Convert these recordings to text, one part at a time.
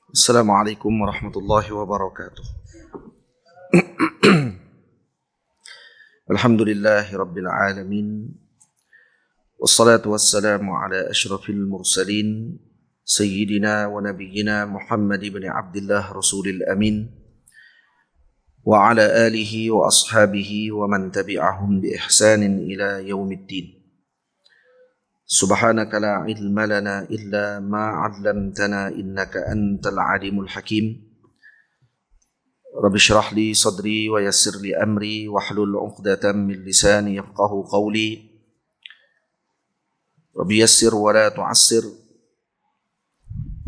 Assalamualaikum warahmatullahi wabarakatuh. Alhamdulillahi rabbil alamin. Wassalatu wassalamu ala ashrafil mursalin Sayyidina wa nabiyyina Muhammad ibn Abdullah Rasulil Amin wa ala alihi wa ashabihi wa man tabi'ahum bi ihsanin ila yaumiddin. Subhanaka la ilma lana illa ma 'allamtana innaka antal alimul hakim. Rabbi shrah li sadri wa yassir li amri wahlul 'uqdatam min lisani yafqahu qawli. Rabbi yassir wa la tu'assir.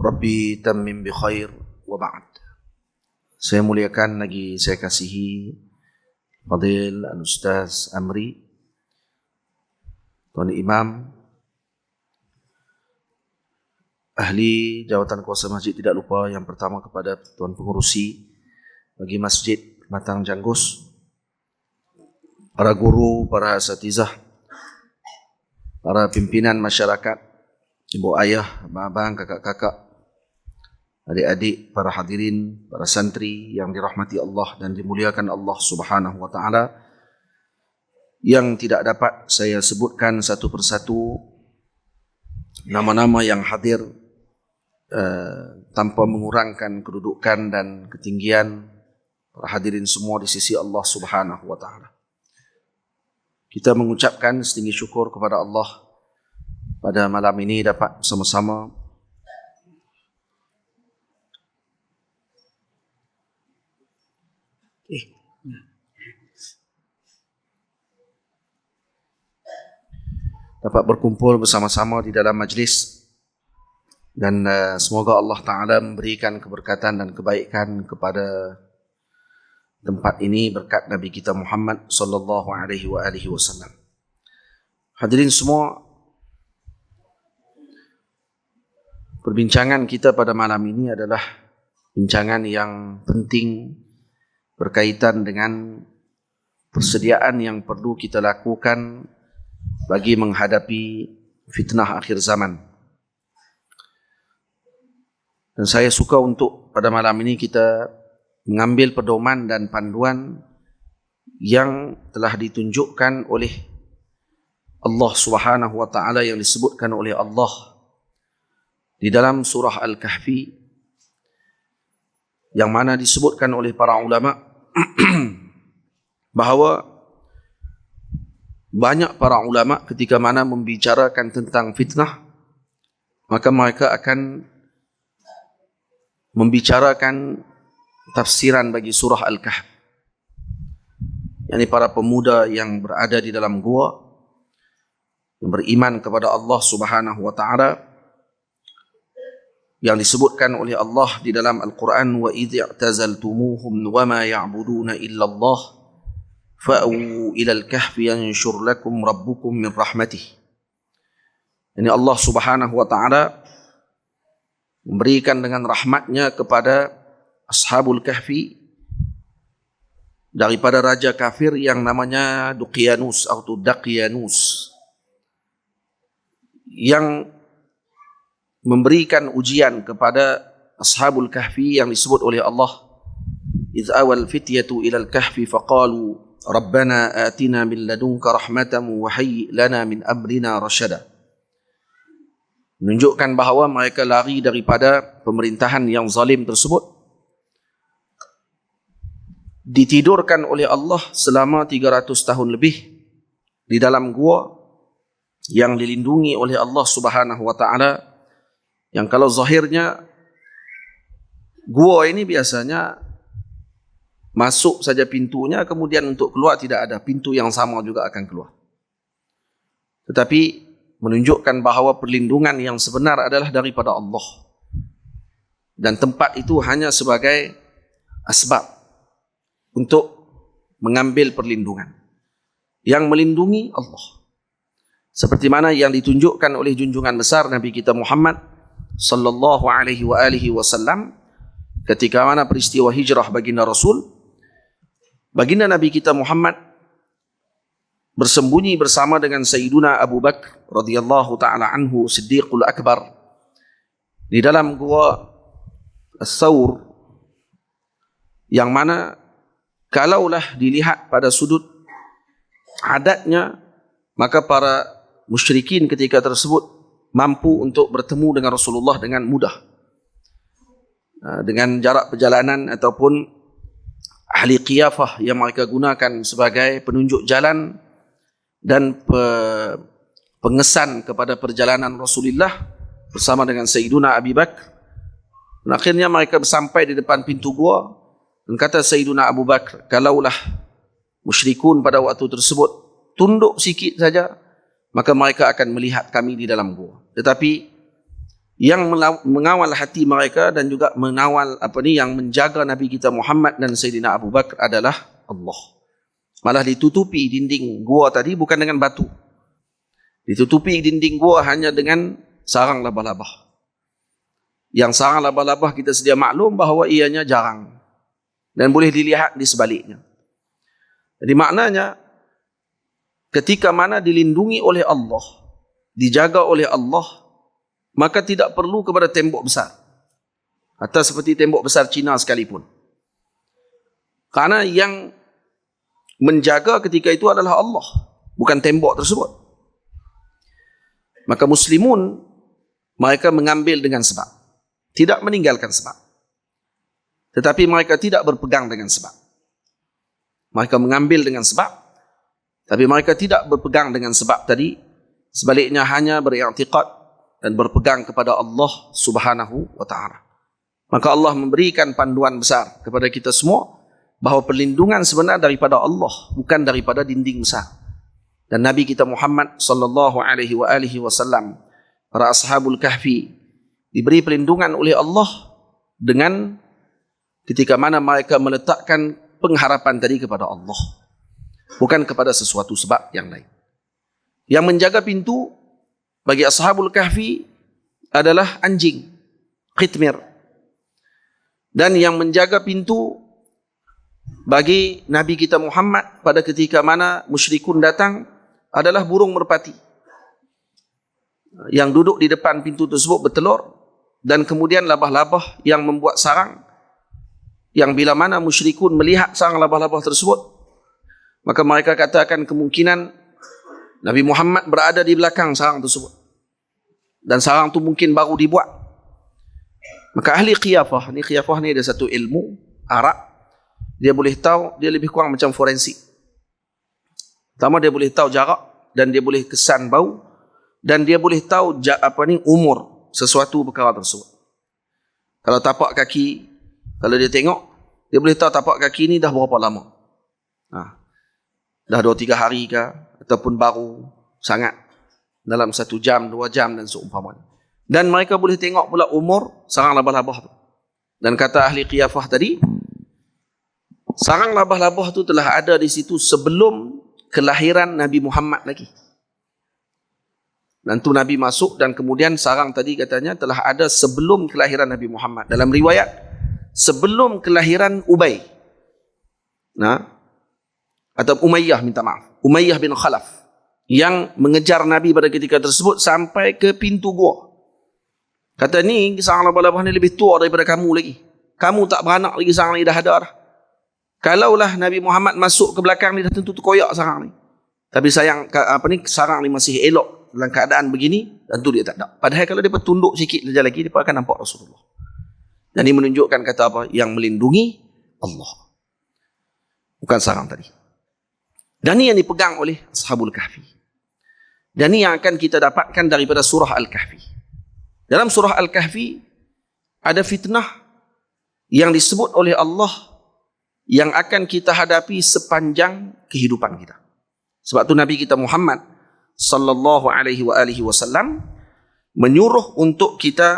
Rabbi tammim bi khair wa ba'd. Saya muliakan lagi saya kasihi Fadil Al-Ustaz Amri, Tuan Imam, ahli jawatan kuasa masjid, tidak lupa yang pertama kepada Tuan Pengurusi bagi Masjid Matang Janggus, para guru, para asatizah, para pimpinan masyarakat, ibu ayah, abang-abang, kakak-kakak, adik-adik, para hadirin, para santri yang dirahmati Allah dan dimuliakan Allah Subhanahu wa taala, yang tidak dapat saya sebutkan satu persatu nama-nama yang hadir tanpa mengurangkan kedudukan dan ketinggian para hadirin semua di sisi Allah Subhanahu wa taala. Kita mengucapkan setinggi syukur kepada Allah pada malam ini dapat bersama-sama dapat berkumpul bersama-sama di dalam majlis, dan semoga Allah Ta'ala memberikan keberkatan dan kebaikan kepada tempat ini berkat Nabi kita Muhammad sallallahu alaihi wasallam. Hadirin semua, perbincangan kita pada malam ini adalah bincangan yang penting berkaitan dengan persediaan yang perlu kita lakukan bagi menghadapi fitnah akhir zaman. Dan saya suka untuk pada malam ini kita mengambil pedoman dan panduan yang telah ditunjukkan oleh Allah Subhanahu wa taala, yang disebutkan oleh Allah di dalam surah Al-Kahfi, yang mana disebutkan oleh para ulama bahawa banyak para ulama ketika mana membicarakan tentang fitnah, maka mereka akan membicarakan tafsiran bagi surah Al-Kahf, yakni para pemuda yang berada di dalam gua, yang beriman kepada Allah Subhanahu wa taala, yang disebutkan oleh Allah di dalam Al-Quran, wa idh i'tazaltumuhum wa ma ya'buduna illa Allah fa'u ila al-kahfi yanshur lakum rabbukum min rahmatih. Ini Allah Subhanahu wa taala memberikan dengan rahmatnya kepada Ashabul Kahfi daripada raja kafir yang namanya Duqyanus atau Daqyanus, yang memberikan ujian kepada Ashabul Kahfi yang disebut oleh Allah, idh awal fityatu ilal kahfi faqalu rabbana atina min ladunka rahmatan wa hayyi lana min amrina rasyada. Menunjukkan bahawa mereka lari daripada pemerintahan yang zalim tersebut, ditidurkan oleh Allah selama 300 tahun lebih di dalam gua yang dilindungi oleh Allah Subhanahu wa taala, yang kalau zahirnya gua ini biasanya masuk saja pintunya, kemudian untuk keluar tidak ada, pintu yang sama juga akan keluar. Tetapi menunjukkan bahawa perlindungan yang sebenar adalah daripada Allah, dan tempat itu hanya sebagai asbab untuk mengambil perlindungan. Yang melindungi Allah, seperti mana yang ditunjukkan oleh junjungan besar Nabi kita Muhammad sallallahu alaihi wasallam ketika mana peristiwa hijrah baginda Rasul, baginda Nabi kita Muhammad bersembunyi bersama dengan Sayyiduna Abu Bakar radhiyallahu taala anhu Siddiqul Akbar di dalam gua As-Saur, yang mana kalaulah dilihat pada sudut adatnya, maka para musyrikin ketika tersebut mampu untuk bertemu dengan Rasulullah dengan mudah, dengan jarak perjalanan ataupun ahli qiyafah yang mereka gunakan sebagai penunjuk jalan dan pengesan kepada perjalanan Rasulullah bersama dengan Sayyiduna Abi Bakar. Dan akhirnya mereka sampai di depan pintu gua, dan kata Sayyiduna Abu Bakar, kalaulah musyrikun pada waktu tersebut tunduk sikit saja, maka mereka akan melihat kami di dalam gua. Tetapi yang mengawal hati mereka dan juga mengawal yang menjaga Nabi kita Muhammad dan Sayyidina Abu Bakar adalah Allah. Malah ditutupi dinding gua tadi bukan dengan batu. Ditutupi dinding gua hanya dengan sarang labah-labah. Yang sarang labah-labah kita sedia maklum bahawa ianya jarang dan boleh dilihat di sebaliknya. Jadi maknanya, ketika mana dilindungi oleh Allah, dijaga oleh Allah, maka tidak perlu kepada tembok besar, atau seperti tembok besar Cina sekalipun. Karena yang menjaga ketika itu adalah Allah, bukan tembok tersebut. Maka muslimun, mereka mengambil dengan sebab, tidak meninggalkan sebab. Tetapi mereka tidak berpegang dengan sebab. Mereka mengambil dengan sebab, tapi mereka tidak berpegang dengan sebab tadi. Sebaliknya hanya beriktikad dan berpegang kepada Allah Subhanahu wa ta'ala. Maka Allah memberikan panduan besar kepada kita semua bahawa perlindungan sebenar daripada Allah, bukan daripada dinding besar. Dan Nabi kita Muhammad sallallahu alaihi wasallam, para ashabul kahfi, diberi perlindungan oleh Allah dengan ketika mana mereka meletakkan pengharapan tadi kepada Allah, bukan kepada sesuatu sebab yang lain. Yang menjaga pintu bagi ashabul kahfi adalah anjing, khitmir. Dan yang menjaga pintu bagi Nabi kita Muhammad pada ketika mana musyrikun datang adalah burung merpati, yang duduk di depan pintu tersebut bertelur, dan kemudian labah-labah yang membuat sarang, yang bila mana musyrikun melihat sarang labah-labah tersebut, maka mereka katakan kemungkinan Nabi Muhammad berada di belakang sarang tersebut, dan sarang itu mungkin baru dibuat. Maka ahli qiyafah ni ada satu ilmu Arab, dia boleh tahu, dia lebih kurang macam forensik. Pertama, dia boleh tahu jarak, dan dia boleh kesan bau, dan dia boleh tahu umur sesuatu perkara tersebut. Kalau tapak kaki, kalau dia tengok, dia boleh tahu tapak kaki ni dah berapa lama. Dah 2-3 hari ke, ataupun baru sangat, dalam 1 jam, 2 jam dan seumpamanya. Dan mereka boleh tengok pula umur sarang labah-labah tu. Dan kata ahli qiyafah tadi, sarang labah-labah tu telah ada di situ sebelum kelahiran Nabi Muhammad lagi. Dan tu Nabi masuk, dan kemudian sarang tadi katanya telah ada sebelum kelahiran Nabi Muhammad. Dalam riwayat, sebelum kelahiran Ubay, atau Umayyah, minta maaf, Umayyah bin Khalaf, yang mengejar Nabi pada ketika tersebut sampai ke pintu gua. Kata ni, sarang labah-labah ni lebih tua daripada kamu lagi. Kamu tak beranak lagi, sarang ni dah ada dah. Kalaulah Nabi Muhammad masuk ke belakang ni, dah tentu terkoyak sarang ni. Tapi sayang, sarang ni masih elok dalam keadaan begini, tentu dia tak ada. Padahal kalau dia tunduk sikit saja lagi, dia akan nampak Rasulullah. Dan ini menunjukkan kata apa? Yang melindungi Allah, bukan sarang tadi. Dan ini yang dipegang oleh ashabul kahfi. Dan ini yang akan kita dapatkan daripada surah Al-Kahfi. Dalam surah Al-Kahfi ada fitnah yang disebut oleh Allah yang akan kita hadapi sepanjang kehidupan kita. Sebab tu Nabi kita Muhammad sallallahu alaihi wasallam menyuruh untuk kita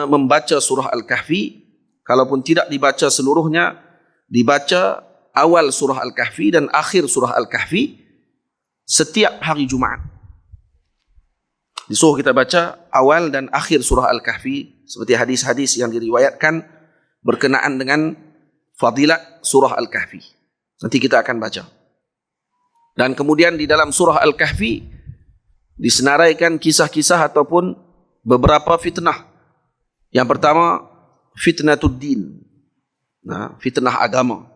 membaca surah Al-Kahfi. Kalaupun tidak dibaca seluruhnya, dibaca awal surah Al-Kahfi dan akhir surah Al-Kahfi setiap hari Jumaat. Disuruh kita baca awal dan akhir surah Al-Kahfi, seperti hadis-hadis yang diriwayatkan berkenaan dengan fadilat surah Al-Kahfi. Nanti kita akan baca. Dan kemudian di dalam surah Al-Kahfi disenaraikan kisah-kisah ataupun beberapa fitnah. Yang pertama, fitnatud din. Fitnah agama.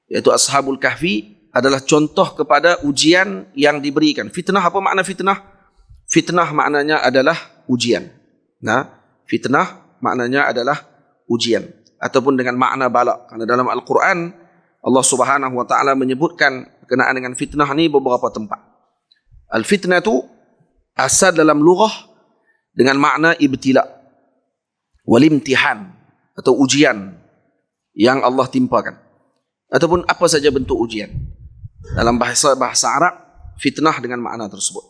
Iaitu Ashabul Kahfi adalah contoh kepada ujian yang diberikan. Fitnah, apa makna fitnah? Fitnah maknanya adalah ujian. Fitnah maknanya adalah ujian. Ataupun dengan makna bala. Karena dalam Al-Quran, Allah Subhanahu Wa Taala menyebutkan berkenaan dengan fitnah ni beberapa tempat. Al-fitnah tu asal dalam lughah dengan makna ibtila. Walimtihan, atau ujian yang Allah timpakan. Ataupun apa saja bentuk ujian. Dalam bahasa Arab, fitnah dengan makna tersebut.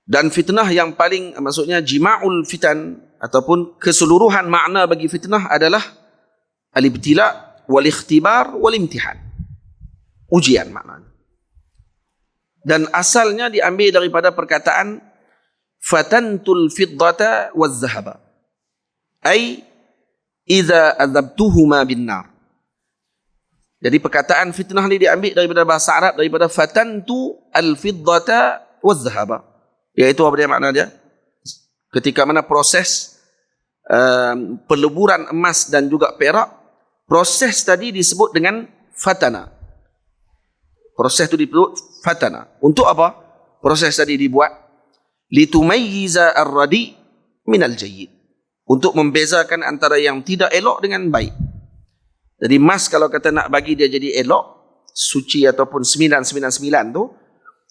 Dan fitnah yang paling, maksudnya jima'ul fitan, ataupun keseluruhan makna bagi fitnah adalah al-ibtila, wal-ikhtibar, wal-imtihan. Ujian maknanya. Dan asalnya diambil daripada perkataan fatantul fiddata waz-zahaba. Ay, idza adzabtuhuma bin-nar. Jadi perkataan fitnah ni diambil daripada bahasa Arab, daripada fatantu al-fiddata waz-zahaba. Iaitu apa dia makna dia? Ketika mana proses peleburan emas dan juga perak, proses tadi disebut dengan fatana. Proses itu disebut fatana. Untuk apa? Proses tadi dibuat litumayyiza ar-radi minal jayyid. Untuk membezakan antara yang tidak elok dengan baik. Jadi emas kalau kata nak bagi dia jadi elok, suci ataupun 999 tu,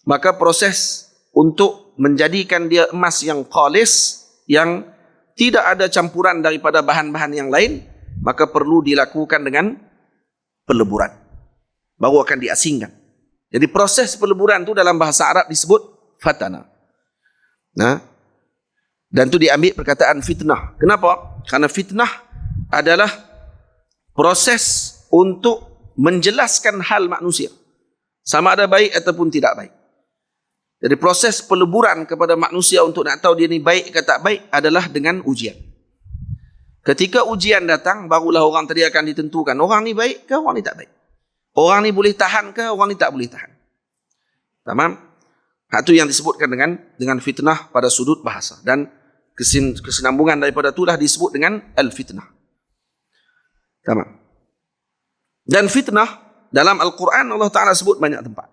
maka proses untuk menjadikan dia emas yang khalis, yang tidak ada campuran daripada bahan-bahan yang lain, maka perlu dilakukan dengan peleburan. Baru akan diasingkan. Jadi proses peleburan tu dalam bahasa Arab disebut fatana. Dan tu diambil perkataan fitnah. Kenapa? Karena fitnah adalah proses untuk menjelaskan hal manusia. Sama ada baik ataupun tidak baik. Jadi proses peleburan kepada manusia untuk nak tahu dia ni baik ke tak baik adalah dengan ujian. Ketika ujian datang, barulah orang tadi akan ditentukan. Orang ni baik ke orang ni tak baik? Orang ni boleh tahan ke orang ni tak boleh tahan? Tamam? Itu yang disebutkan dengan fitnah pada sudut bahasa. Dan kesinambungan daripada itulah disebut dengan al-fitnah. Tamam. Dan fitnah dalam Al-Quran Allah Ta'ala sebut banyak tempat.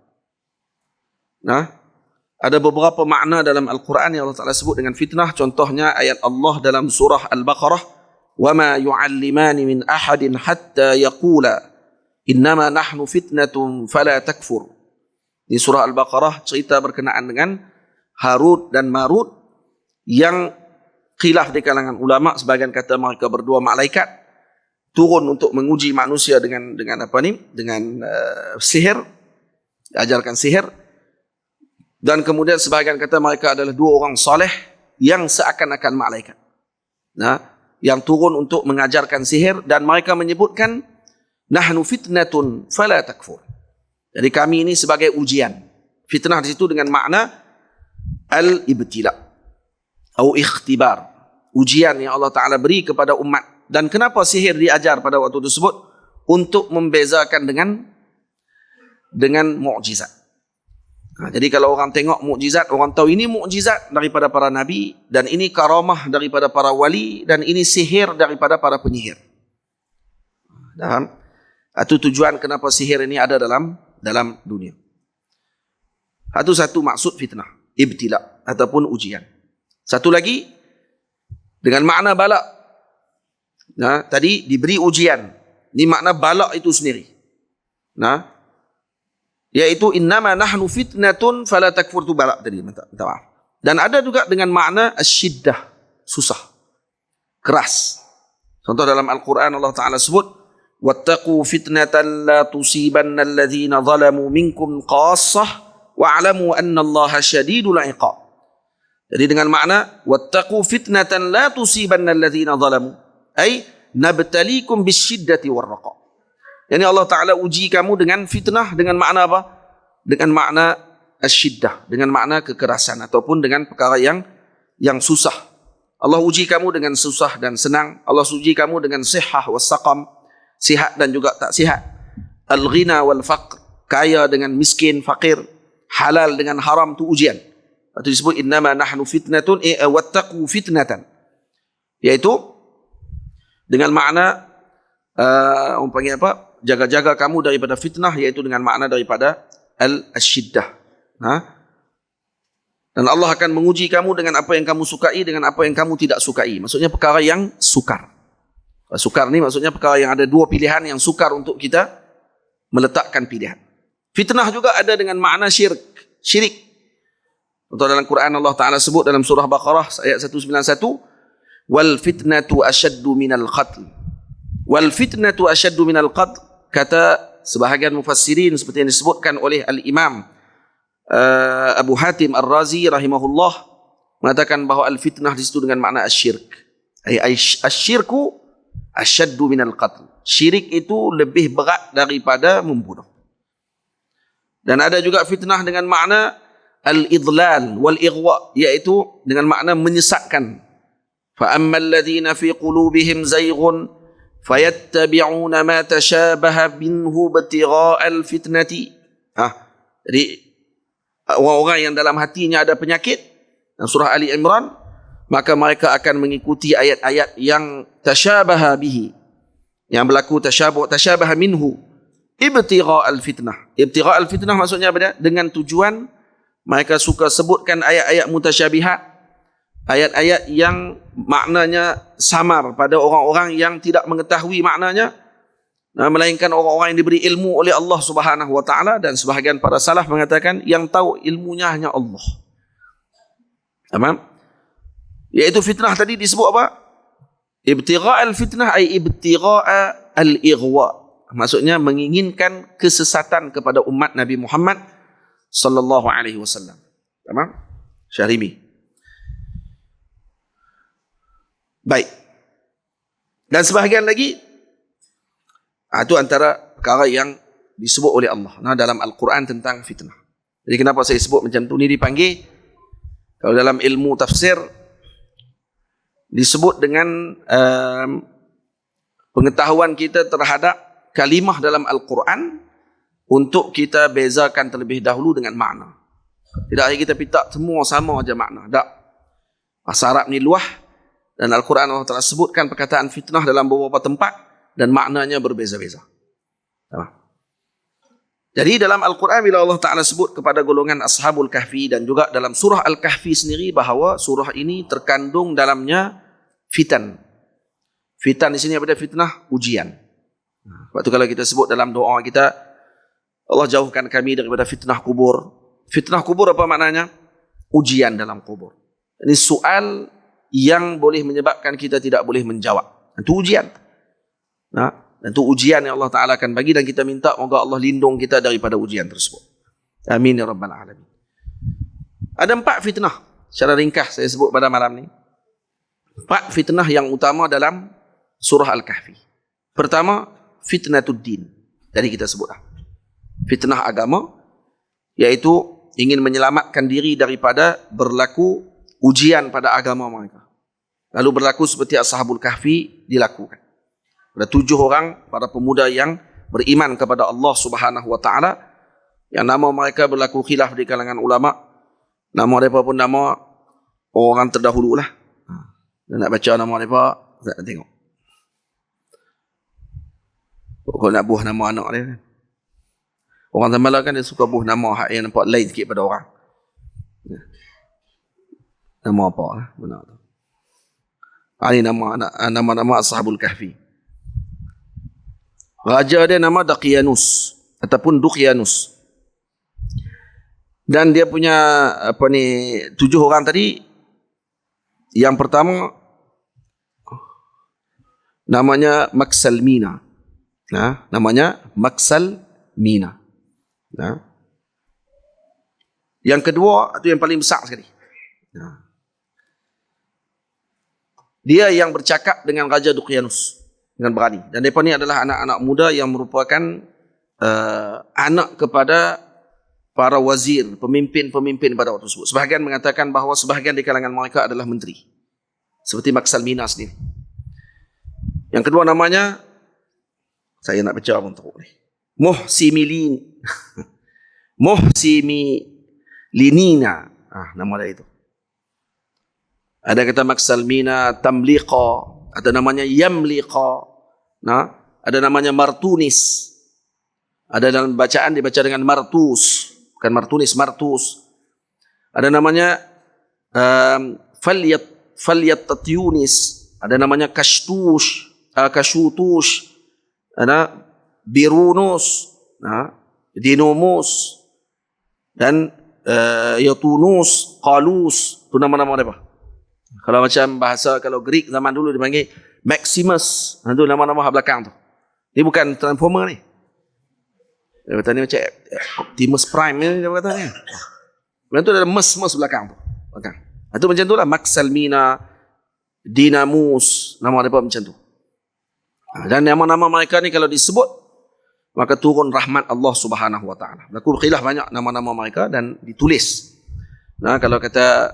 Ada beberapa makna dalam Al-Quran yang Allah Ta'ala sebut dengan fitnah. Contohnya ayat Allah dalam surah Al-Baqarah. وَمَا يُعَلِّمَانِ مِنْ أَحَدٍ حَتَّى يَقُولَ إِنَّمَا نَحْنُ فِتْنَةٌ فَلَا تَكْفُرُ. Di surah Al-Baqarah cerita berkenaan dengan Harut dan Marut yang khilaf di kalangan ulama. Sebagian kata mereka berdua malaikat turun untuk menguji manusia dengan sihir, ajarkan sihir. Dan kemudian sebahagian kata mereka adalah dua orang soleh yang seakan-akan malaikat. Yang turun untuk mengajarkan sihir, dan mereka menyebutkan nahnu fitnatun fala takfur. Jadi kami ini sebagai ujian. Fitnah di situ dengan makna al-ibtila atau ikhtibar. Ujian yang Allah Ta'ala beri kepada umat. Dan kenapa sihir diajar pada waktu tersebut? Untuk membezakan dengan mukjizat. Jadi kalau orang tengok mukjizat, orang tahu ini mukjizat daripada para nabi, dan ini karamah daripada para wali, dan ini sihir daripada para penyihir. Itu tujuan kenapa sihir ini ada dalam dunia. Itu satu maksud fitnah, ibtila ataupun ujian. Satu lagi dengan makna bala. Tadi diberi ujian. Ini makna bala itu sendiri. Yaitu innama nahnu fitnatun fala takfur, tu bala tadi. Minta maaf. Dan ada juga dengan makna asyiddah, susah, keras. Contoh dalam Al-Quran Allah Ta'ala sebut wattaqu fitnatan la tusibanna alladhina zalamu minkum qassah wa'lamu anna Allaha syadidul iqab. Jadi dengan makna wattaqu fitnatan la tusibanna alladhina zalamu, ay nabtalikum bisyiddati warraqa. Yani Allah Ta'ala uji kamu dengan fitnah dengan makna apa? Dengan makna asyiddah, dengan makna kekerasan ataupun dengan perkara yang susah. Allah uji kamu dengan susah dan senang. Allah uji kamu dengan sihah was saqam, sihat dan juga tak sihat. Al-ghina wal faqr, kaya dengan miskin, fakir, halal dengan haram, tu ujian. Itu disebut innama nahnu fitnatun wattaqu fitnatan. Iaitu dengan makna orang panggil apa? Jaga-jaga kamu daripada fitnah, iaitu dengan makna daripada al-syiddah. Dan Allah akan menguji kamu dengan apa yang kamu sukai, dengan apa yang kamu tidak sukai. Maksudnya perkara yang sukar. Sukar ni maksudnya perkara yang ada dua pilihan, yang sukar untuk kita meletakkan pilihan. Fitnah juga ada dengan makna syirik. Untuk dalam Quran Allah Ta'ala sebut dalam surah Baqarah ayat 191, wal fitnatu ashaddu minal qatl. Wal fitnatu ashaddu minal qatl, kata sebahagian mufassirin seperti yang disebutkan oleh Al-Imam Abu Hatim Ar-Razi rahimahullah, mengatakan bahawa al-fitnah di situ dengan makna asyirk. Asyirku ashaddu minal qatl. Syirik itu lebih berat daripada membunuh. Dan ada juga fitnah dengan makna al-idlal wal-ighwa, iaitu dengan makna menyesatkan. Fa ammal ladzina fi qulubihim zayghun fayattabi'una ma tashabaha minhu ibtigha'al fitnati. Jadi orang-orang yang dalam hatinya ada penyakit, dalam surah Ali Imran, maka mereka akan mengikuti ayat-ayat yang tashabaha bihi, yang berlaku tashabaha minhu ibtigha'al fitnah. Ibtigha'al fitnah maksudnya apa? Dengan tujuan mereka suka sebutkan ayat-ayat mutasyabihat, ayat-ayat yang maknanya samar pada orang-orang yang tidak mengetahui maknanya, melainkan orang-orang yang diberi ilmu oleh Allah Subhanahu wa taala. Dan sebahagian para salaf mengatakan yang tahu ilmunya hanya Allah. Faham? Iaitu fitnah tadi disebut apa? Ibtigha' al-fitnah ay ibtigha' al-ighwa. Maksudnya menginginkan kesesatan kepada umat Nabi Muhammad sallallahu alaihi wasallam. Faham? Syahribi. Baik. Dan sebahagian lagi, itu antara perkara yang disebut oleh Allah dalam Al-Quran tentang fitnah. Jadi kenapa saya sebut macam tu? Ni dipanggil, kalau dalam ilmu tafsir, disebut dengan pengetahuan kita terhadap kalimah dalam Al-Quran untuk kita bezakan terlebih dahulu dengan makna. Tidak lagi kita pita semua sama aja makna. Tak. Bahasa Arab ni luah, dan Al-Quran Allah telah sebutkan perkataan fitnah dalam beberapa tempat dan maknanya berbeza-beza. Jadi dalam Al-Quran bila Allah Ta'ala sebut kepada golongan Ashabul Kahfi, dan juga dalam surah Al-Kahfi sendiri, bahawa surah ini terkandung dalamnya fitan. Fitan di sini apa dia? Fitnah, ujian. Sebab tu kalau kita sebut dalam doa kita, Allah jauhkan kami daripada fitnah kubur. Fitnah kubur apa maknanya? Ujian dalam kubur. Ini soal yang boleh menyebabkan kita tidak boleh menjawab. Itu ujian. Dan itu ujian yang Allah Ta'ala akan bagi, dan kita minta moga Allah lindung kita daripada ujian tersebut. Amin ya Rabbal Alamin. Ada 4 fitnah. Secara ringkas saya sebut pada malam ni. 4 fitnah yang utama dalam surah Al-Kahfi. Pertama, fitnatud din. Tadi kita sebutlah. Fitnah agama, iaitu ingin menyelamatkan diri daripada berlaku ujian pada agama mereka. Lalu berlaku seperti Ashabul Kahfi dilakukan. Ada 7 orang para pemuda yang beriman kepada Allah Subhanahu wa taala, yang nama mereka berlaku khilaf di kalangan ulama. Nama mereka pun nama orang terdahulu lah. Dan nak baca nama mereka, tak nak tengok. Kalau nak buah nama anak dia kan. Orang Tambala kan dia suka buah nama hak yang nampak lain sikit pada orang. Nama apa lah, benar tu. Ini nama-nama Ashabul Kahfi. Raja dia nama Daqyanus ataupun Duqyanus. Dan dia punya 7 orang tadi. Yang pertama namanya Maksalmina. Namanya Maksalmina. Yang kedua itu yang paling besar sekali. Dia yang bercakap dengan Raja Duqyanus dengan berani. Dan mereka ni adalah anak-anak muda yang merupakan anak kepada para wazir, pemimpin-pemimpin pada waktu tersebut. Sebahagian mengatakan bahawa sebahagian di kalangan mereka adalah menteri. Seperti Maksalmina sendiri. Yang kedua namanya, saya nak baca pun teruk ni. Muhsimilinina. Nama dia itu. Ada kata maksal mina tamliqa, ada namanya yamliqa. Nah, ada namanya martunis. Ada dalam bacaan dibaca dengan martus, bukan martunis, martus. Ada namanya falyatatyunis, ada namanya kashtush, kashutush, ada birunus, dinomus, dan yatunus, qalus. Itu nama-nama apa? Kalau macam bahasa, kalau Greek zaman dulu dipanggil Maximus. Itu nama-nama belakang tu. Ini bukan Transformer ni. Dia kata ni macam Optimus Prime ni dia kata ni. Itu ada mes belakang tu. Belakang. Itu macam tu lah. Maxalmina, Dinamus. Nama mereka macam tu. Dan nama-nama mereka ni kalau disebut, maka turun rahmat Allah Subhanahu Wa Taala. Berlaku khilaf banyak nama-nama mereka dan ditulis. Nah, kalau kata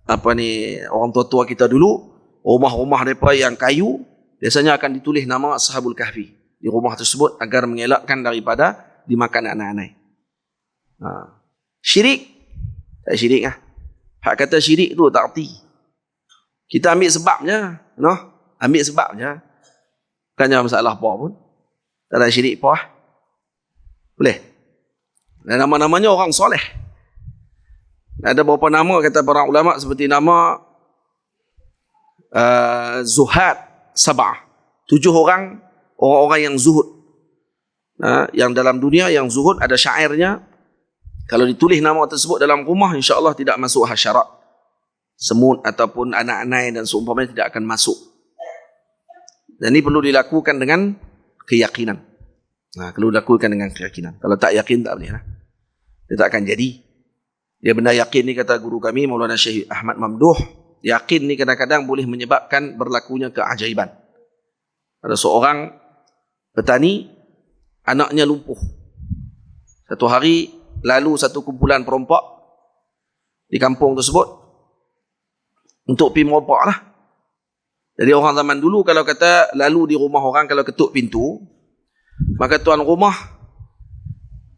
apa ni, orang tua-tua kita dulu, rumah-rumah mereka yang kayu biasanya akan ditulis nama Ashabul Kahfi di rumah tersebut agar mengelakkan daripada dimakan anak-anak. Syirik, tak syirik lah. Hak kata syirik tu tak erti. Kita ambil sebabnya, ambil sebabnya. Bukannya masalah apa pun. Tak ada syirik apa lah. Boleh. Dan nama-namanya orang soleh. Ada beberapa nama kata para ulama seperti nama Zuhad Sab'ah. 7 orang yang zuhud. Yang dalam dunia yang zuhud ada syairnya. Kalau ditulis nama tersebut dalam rumah, insya-Allah tidak masuk hasyarat. Semut ataupun anak-anak dan seumpamanya tidak akan masuk. Dan ini perlu dilakukan dengan keyakinan. Perlu dilakukan dengan keyakinan. Kalau tak yakin tak boleh lah. Dia tak akan jadi. Dia benda yakin ni kata guru kami Maulana Syekh Ahmad Mamduh, yakin ni kadang-kadang boleh menyebabkan berlakunya keajaiban. Ada seorang petani, anaknya lumpuh. Satu hari lalu satu kumpulan perompak di kampung tersebut untuk pergi merompak lah. Jadi orang zaman dulu kalau kata lalu di rumah orang, kalau ketuk pintu, maka tuan rumah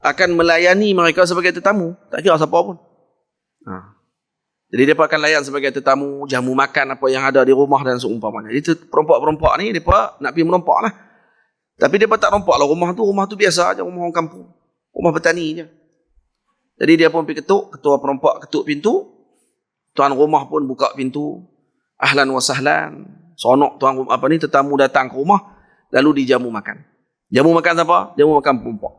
akan melayani mereka sebagai tetamu. Tak kira siapa pun. Jadi mereka akan layan sebagai tetamu, jamu makan apa yang ada di rumah dan seumpamanya. Jadi perompak-perompak ni mereka nak pergi merompak lah. Tapi mereka tak rompak lah rumah tu biasa aja, rumah orang kampung. Rumah petani je. Jadi dia pun pergi ketuk, ketua perompak ketuk pintu. Tuan rumah pun buka pintu. Ahlan wa sahlan. Sonok tuan rumah tetamu datang ke rumah, lalu dijamu makan. Jamu makan siapa? Jamu makan perompak.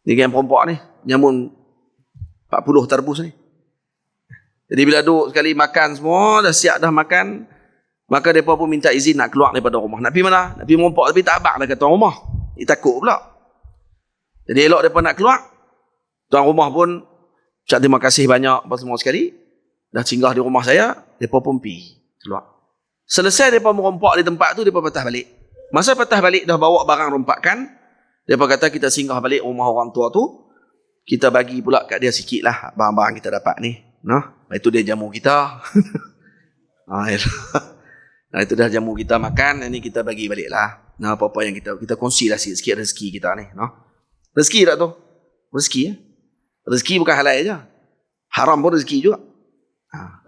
Ni yang perompak ni, jamun 40 terbus ni. Jadi bila duduk sekali makan semua, dah siap dah makan, maka mereka pun minta izin nak keluar daripada rumah. Nak pergi mana? Nak pergi merompak tapi tak abang dah kata tuan rumah. Dia takut pula. Jadi elok mereka nak keluar. Tuan rumah pun ucap terima kasih banyak apa semua sekali. Dah singgah di rumah saya, mereka pun pergi keluar. Selesai mereka merompak di tempat tu, mereka patah balik. Masa patah balik dah bawa barang rompakan, mereka kata kita singgah balik rumah orang tua tu, kita bagi pula kat dia sikit lah barang-barang kita dapat ni. Itu dia jamu kita. Itu dah jamu kita makan, ini kita bagi balik lah. Apa-apa yang kita kongsi lah sikit rezeki kita ni. Rezeki tak tu? Rezeki ya? Rezeki bukan halal je. Haram pun rezeki juga.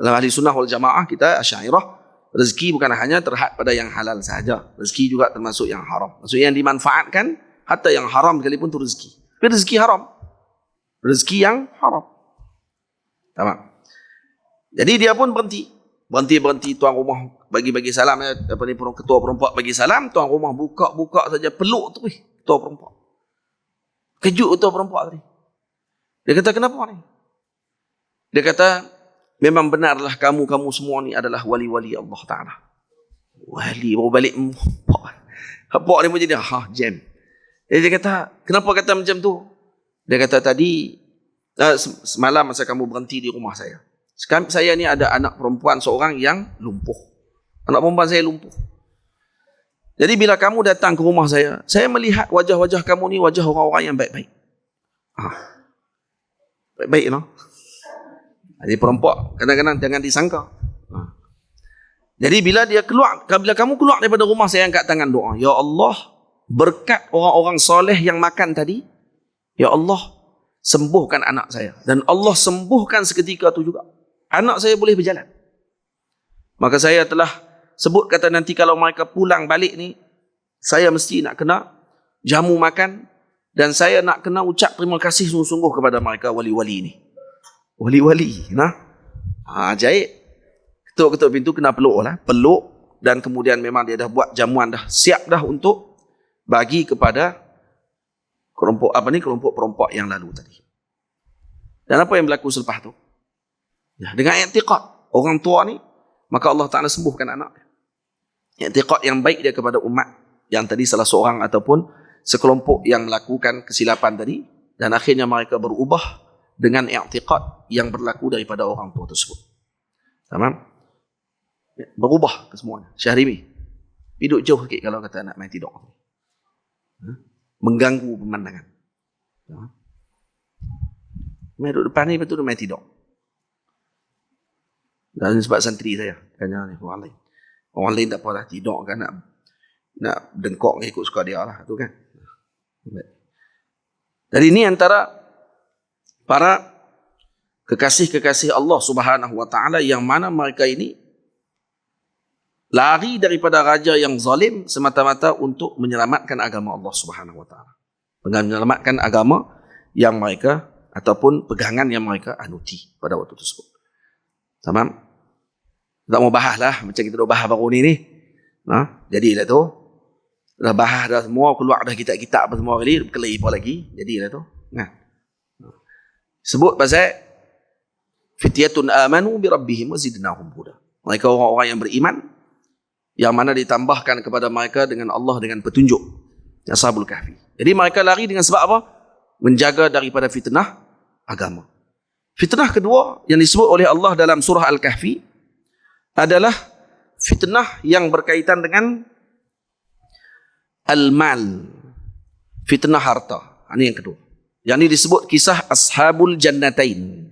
Dalam ahli sunnah wal jamaah kita Asy'ariyah, rezeki bukan hanya terhad pada yang halal sahaja. Rezeki juga termasuk yang haram. Maksudnya yang dimanfaatkan, hatta yang haram sekalipun tu rezeki. Tapi rezeki haram. Rezeki yang haram. Tamam. Jadi dia pun berhenti tuan rumah bagi salam, ketua perompak bagi salam, tuan rumah buka saja peluk tu ketua perompak. Kejut ketua perompak tadi. Dia kata kenapa ni? Dia kata memang benarlah kamu semua ni adalah wali-wali Allah Ta'ala. Wali baru balik apa ni pun jadi jam. Dia kata kenapa kata macam tu? Dia kata tadi semalam masa kamu berhenti di rumah saya, saya ni ada anak perempuan seorang yang lumpuh. Anak perempuan saya lumpuh. Jadi bila kamu datang ke rumah saya melihat wajah-wajah kamu ni wajah orang-orang yang baik-baik. Baik-baik Jadi perompak kadang-kadang jangan disangka. Jadi bila kamu keluar daripada rumah saya, angkat tangan doa, ya Allah, berkat orang-orang soleh yang makan tadi, ya Allah, sembuhkan anak saya. Dan Allah sembuhkan seketika itu juga. Anak saya boleh berjalan. Maka saya telah sebut kata nanti kalau mereka pulang balik ni, saya mesti nak kena jamu makan dan saya nak kena ucap terima kasih sungguh-sungguh kepada mereka wali-wali ni. Wali-wali, nah. Ajaib. Ketuk-ketuk pintu kena peluk lah. Peluk dan kemudian memang dia dah buat jamuan dah. Siap dah untuk bagi kepada kelompok kelompok perompak yang lalu tadi. Dan apa yang berlaku selepas tu? Ya, dengan i'tiqad orang tua ni, maka Allah Ta'ala sembuhkan anak. I'tiqad yang baik dia kepada umat yang tadi salah seorang ataupun sekelompok yang melakukan kesilapan tadi, dan akhirnya mereka berubah dengan i'tiqad yang berlaku daripada orang tua tersebut. Tamam? Berubah kesemuanya. Syahribi, duduk jauh sikit kalau kata nak main tidur. Mengganggu pemandangan. Main duduk depan ni, betul dia main tidur. Dan sebab santri saya, tanya ni orang lain. Orang lain tak apalah, tidur kan nak dengkok ikut suka dia lah, tu kan. Jadi ini antara para kekasih-kekasih Allah Subhanahu wa taala yang mana mereka ini lari daripada raja yang zalim semata-mata untuk menyelamatkan agama Allah Subhanahu wa taala. Dengan menyelamatkan agama yang mereka ataupun pegangan yang mereka anuti pada waktu tersebut. Tamam? Tak mau bahas lah macam kita dah bahas baru ni. Jadilah tu. Dah bahas dah semua, keluar dah kitab-kitab apa semua kali, berkelahi apa lagi. Jadilah tu. Sebut pasal fityatun amanu bi rabbihim wa zidnahum huda. Mereka orang-orang yang beriman yang mana ditambahkan kepada mereka dengan Allah dengan petunjuk. Ashabul Kahfi. Jadi mereka lari dengan sebab apa? Menjaga daripada fitnah agama. Fitnah kedua yang disebut oleh Allah dalam surah Al-Kahfi adalah fitnah yang berkaitan dengan al-mal. Fitnah harta. Ini yang kedua. Yang ini disebut kisah Ashabul Jannatain.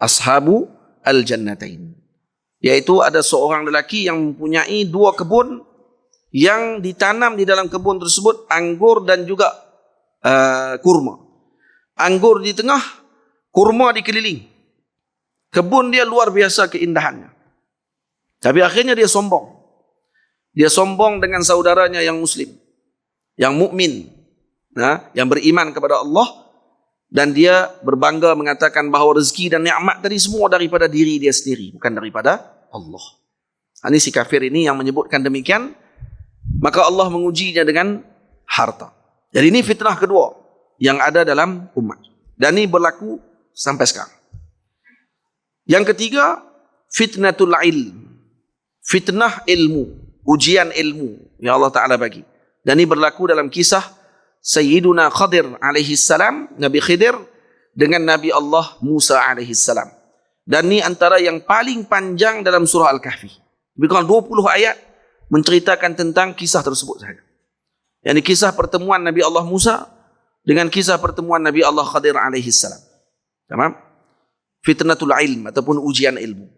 Ashabu al-Jannatain. Iaitu ada seorang lelaki yang mempunyai dua kebun yang ditanam di dalam kebun tersebut anggur dan juga kurma. Anggur di tengah, kurma dikeliling. Kebun dia luar biasa keindahannya. Tapi akhirnya dia sombong. Dia sombong dengan saudaranya yang muslim, yang mukmin, yang beriman kepada Allah, dan dia berbangga mengatakan bahawa rezeki dan nikmat tadi semua daripada diri dia sendiri, bukan daripada Allah. Ini si kafir ini yang menyebutkan demikian, maka Allah mengujinya dengan harta. Jadi ini fitnah kedua yang ada dalam umat. Dan ini berlaku sampai sekarang. Yang ketiga, fitnatul ilm. Fitnah ilmu, ujian ilmu yang Allah Ta'ala bagi. Dan ini berlaku dalam kisah Sayyiduna Khadir alaihi salam, Nabi Khidir dengan Nabi Allah Musa alaihi salam. Dan ini antara yang paling panjang dalam surah Al-Kahfi. Lebih kurang 20 ayat menceritakan tentang kisah tersebut sahaja. Yang ini kisah pertemuan Nabi Allah Musa dengan kisah pertemuan Nabi Allah Khadir alaihi salam. Tamam? Fitnatul ilm ataupun ujian ilmu.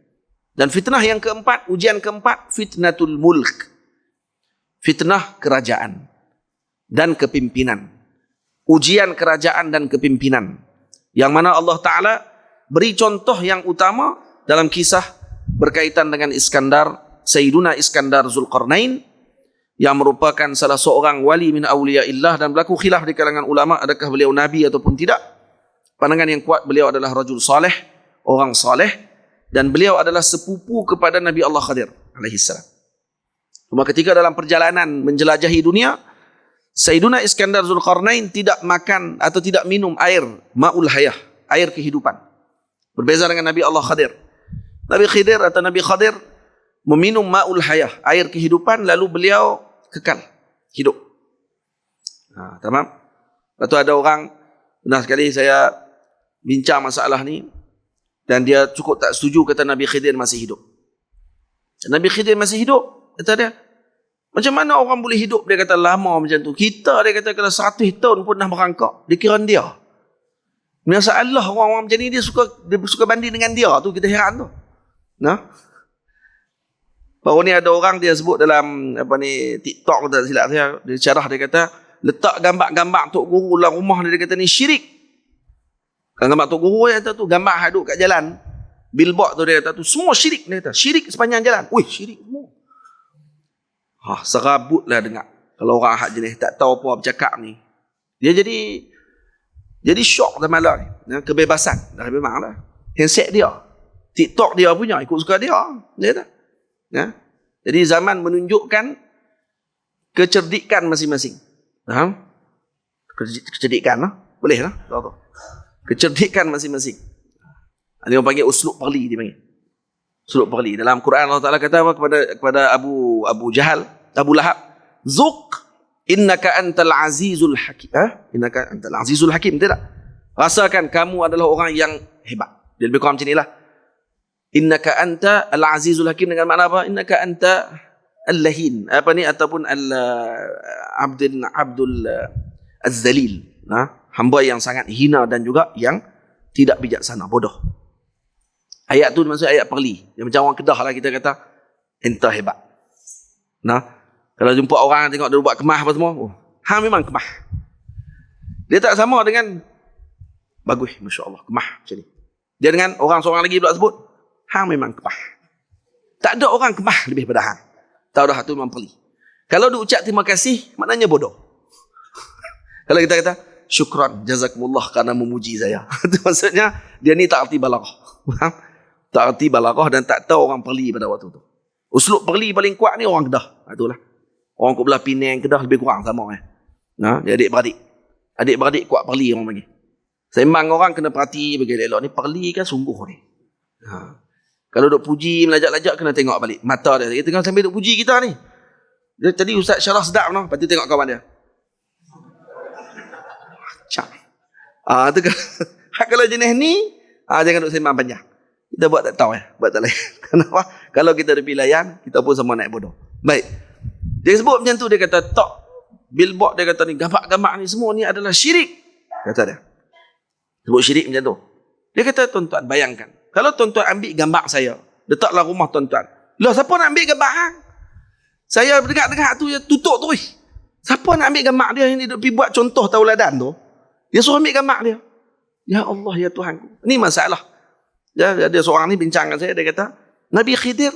Dan fitnah yang keempat, ujian keempat, fitnatul mulk. Fitnah kerajaan dan kepimpinan. Ujian kerajaan dan kepimpinan. Yang mana Allah Ta'ala beri contoh yang utama dalam kisah berkaitan dengan Iskandar, Sayyiduna Iskandar Zulqarnain, yang merupakan salah seorang wali min awliyaillah, dan berlaku khilaf di kalangan ulama adakah beliau nabi ataupun tidak. Pandangan yang kuat, beliau adalah rajul saleh, orang saleh, dan beliau adalah sepupu kepada Nabi Allah Khadir alaihi salam. Cuma ketika dalam perjalanan menjelajahi dunia, Sayyiduna Iskandar Zulqarnain tidak makan atau tidak minum air ma'ul hayah, air kehidupan. Berbeza dengan Nabi Allah Khadir. Nabi Khidir atau Nabi Khadir meminum ma'ul hayah, air kehidupan, lalu beliau kekal hidup. Tamam? Lepas tu ada orang, pernah sekali saya bincang masalah ni, dan dia cukup tak setuju, kata Nabi Khidir masih hidup. Nabi Khidir masih hidup, kata dia, macam mana orang boleh hidup? Dia kata lama macam tu. Kita, dia kata, kalau 100 tahun pun dah merangkak, dia kira dia. Masalah orang-orang macam ni, dia suka banding dengan dia. Tu kita heran tu. Baru ni ada orang dia sebut dalam TikTok, tak silap saya, dia syarah, dia kata letak gambar-gambar Tok Guru dalam rumah dia kata ni syirik. Gambar Tok Guru dia kata tu gambar hadut kat jalan. billboard tu dia kata tu semua syirik, dia kata. Syirik sepanjang jalan. Wih, syirik semua. Serabutlah dengar. Kalau orang hak jenis tak tahu apa bercakap ni. Dia jadi syok dalam malam ni. Kebebasan. Dah memang lah. Handset dia. TikTok dia punya. Ikut suka dia. Dia kata. Jadi zaman menunjukkan kecerdikan masing-masing. Faham? Kecerdikan lah. Boleh lah. Tahu. Kecerdikan masing-masing. Ada yang panggil uslub parli, dia panggil. Uslub parli. Dalam Quran Allah Ta'ala kata apa kepada Abu Jahal, Abu Lahab, Zuq innaka antal azizul hakim. Innaka antal azizul hakim. Tidak. Rasakan kamu adalah orang yang hebat. Dia lebih kurang macam inilah. Innaka anta al-azizul hakim dengan makna apa? Innaka anta al-lahin. Apa ni? Ataupun abdul az-zalil. Hamba yang sangat hina dan juga yang tidak bijaksana, bodoh. Ayat tu maksud ayat perli. Yang macam orang Kedah lah kita kata, enta hebat. Kalau jumpa orang tengok dia buat kemah apa semua, memang kemah. Dia tak sama dengan bagus, Masya Allah, kemah macam ni. Dia dengan orang seorang lagi pula sebut, memang kemah. Tak ada orang kemah lebih pada hang. Tahu dah tu memang perli. Kalau dia ucap terima kasih, maknanya bodoh. Kalau kita kata, syukran, jazakumullah kerana memuji saya. Itu maksudnya, dia ni tak erti balaghah. Tak erti balaghah dan tak tahu orang perli pada waktu tu. Uslub perli paling kuat ni orang Kedah. Itulah. Orang kat belah Penang, Kedah lebih kurang sama. Dia adik-beradik. Adik-beradik kuat perli orang bagi. Sembang orang kena perhati bagi elok. Ni perli kan sungguh ni. Kalau duk puji, melajak-lajak kena tengok balik. Mata dia. Dia tengah sambil duk puji kita ni. Dia tadi Ustaz Syarah sedap no. Lepas tu tengok kawan dia. Itu kalau jenis ni, jangan duk sembang panjang. Kita buat tak tahu buat tak layan. Kenapa? Kalau kita ada pilihan, kita pun sama naik bodoh. Baik. Dia sebut macam tu, dia kata tak. Billboard dia kata ni, gambar-gambar ni semua ni adalah syirik. Kata dia. Sebut syirik macam tu. Dia kata tuan-tuan bayangkan. Kalau tuan-tuan ambil gambar saya, letaklah rumah tuan-tuan. Lah siapa nak ambil gambar hang? Saya dekat-dekat tu, tutup tu. Siapa nak ambil gambar dia yang dia pergi buat contoh tauladan tu? Dia suruh ambil gambar dia. Ya Allah, ya Tuhanku. Ini masalah. Ada seorang ni bincang dengan saya, dia kata, Nabi Khidir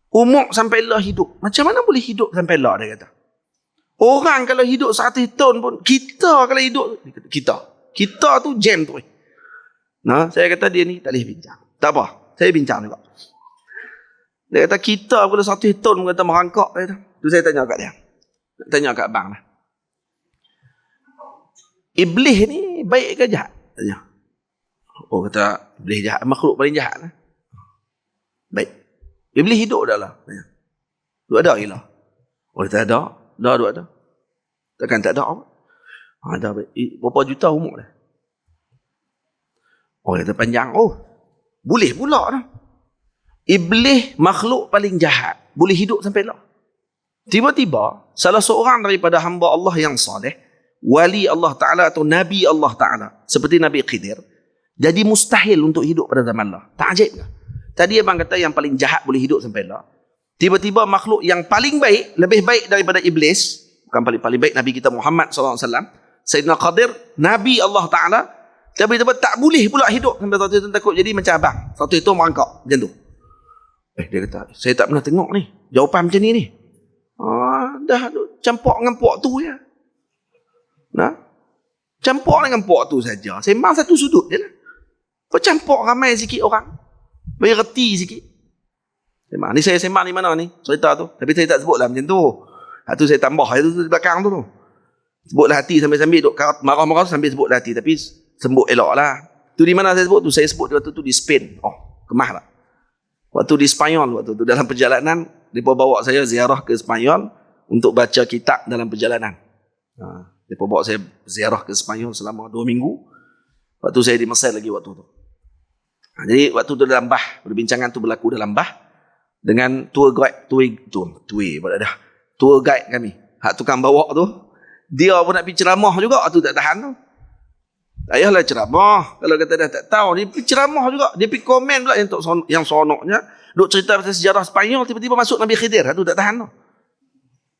umur sampai lah hidup. Macam mana boleh hidup sampai lah, dia kata. Orang kalau hidup 100 tahun pun, kita kalau hidup, kita tu jam tu. Saya kata dia ni tak boleh bincang. Tak apa, saya bincang juga. Dia kata kita kalau 100 tahun pun kata merangkak, dia kata. Tu saya tanya kat dia. Tanya kat abang lah. Iblis ni baik ke jahat? Tanya. Kata Iblis jahat, makhluk paling jahat lah. Baik. Iblis hidup dah lah. Tanya. Duk ada ke lah? Kata ada. Dah duk ada. Takkan tak ada apa? Ada. Berapa juta umur dah? Kata panjang. Boleh pula dah. Iblis makhluk paling jahat. Boleh hidup sampai lah. Tiba-tiba, salah seorang daripada hamba Allah yang saleh, wali Allah Ta'ala atau Nabi Allah Ta'ala, seperti Nabi Khidir, jadi mustahil untuk hidup pada zaman Allah. Tak ajaib ke? Tadi abang kata yang paling jahat boleh hidup sampai Allah. Tiba-tiba makhluk yang paling baik, lebih baik daripada Iblis, bukan paling baik, Nabi kita Muhammad SAW, Sayyidina Qadir, Nabi Allah Ta'ala, tiba-tiba tak boleh pula hidup sampai satu itu takut jadi macam abang. Satu itu merangkak, macam tu. Dia kata, saya tak pernah tengok ni, jawapan macam ni. Dah campak dengan puak tu ya. Campak dengan puak tu saja. Sembang satu sudut je lah. Kau campak ramai sikit orang. Bagi reti sikit. Sembang. Ni saya sembang di mana ni? Cerita tu. Tapi saya tak sebut lah macam tu. Tu saya tambah. Itu di belakang tu. Sebutlah hati sambil-sambil duk marah-marah sambil sebutlah hati. Tapi sembut elok lah. Tu di mana saya sebut tu? Saya sebut waktu tu di Spain. Kemah lah. Waktu di Spanyol. Waktu tu dalam perjalanan. Mereka bawa saya ziarah ke Spanyol untuk baca kitab dalam perjalanan. Mereka bawa saya ziarah ke Spanyol selama 2 minggu. Waktu saya di Mesir lagi waktu tu. Jadi waktu tu dalam bah, perbincangan tu berlaku dalam bah dengan tour guide kami. Hak tukang bawa tu, dia pun nak pergi ceramah juga, tu tak tahan tu. Tak payahlah ceramah. Kalau kata dah tak tahu, dia pergi ceramah juga. Dia pergi komen pula yang sonoknya. Duk cerita pasal sejarah Spanyol, tiba-tiba masuk Nabi Khidir. Tu tak tahan tu.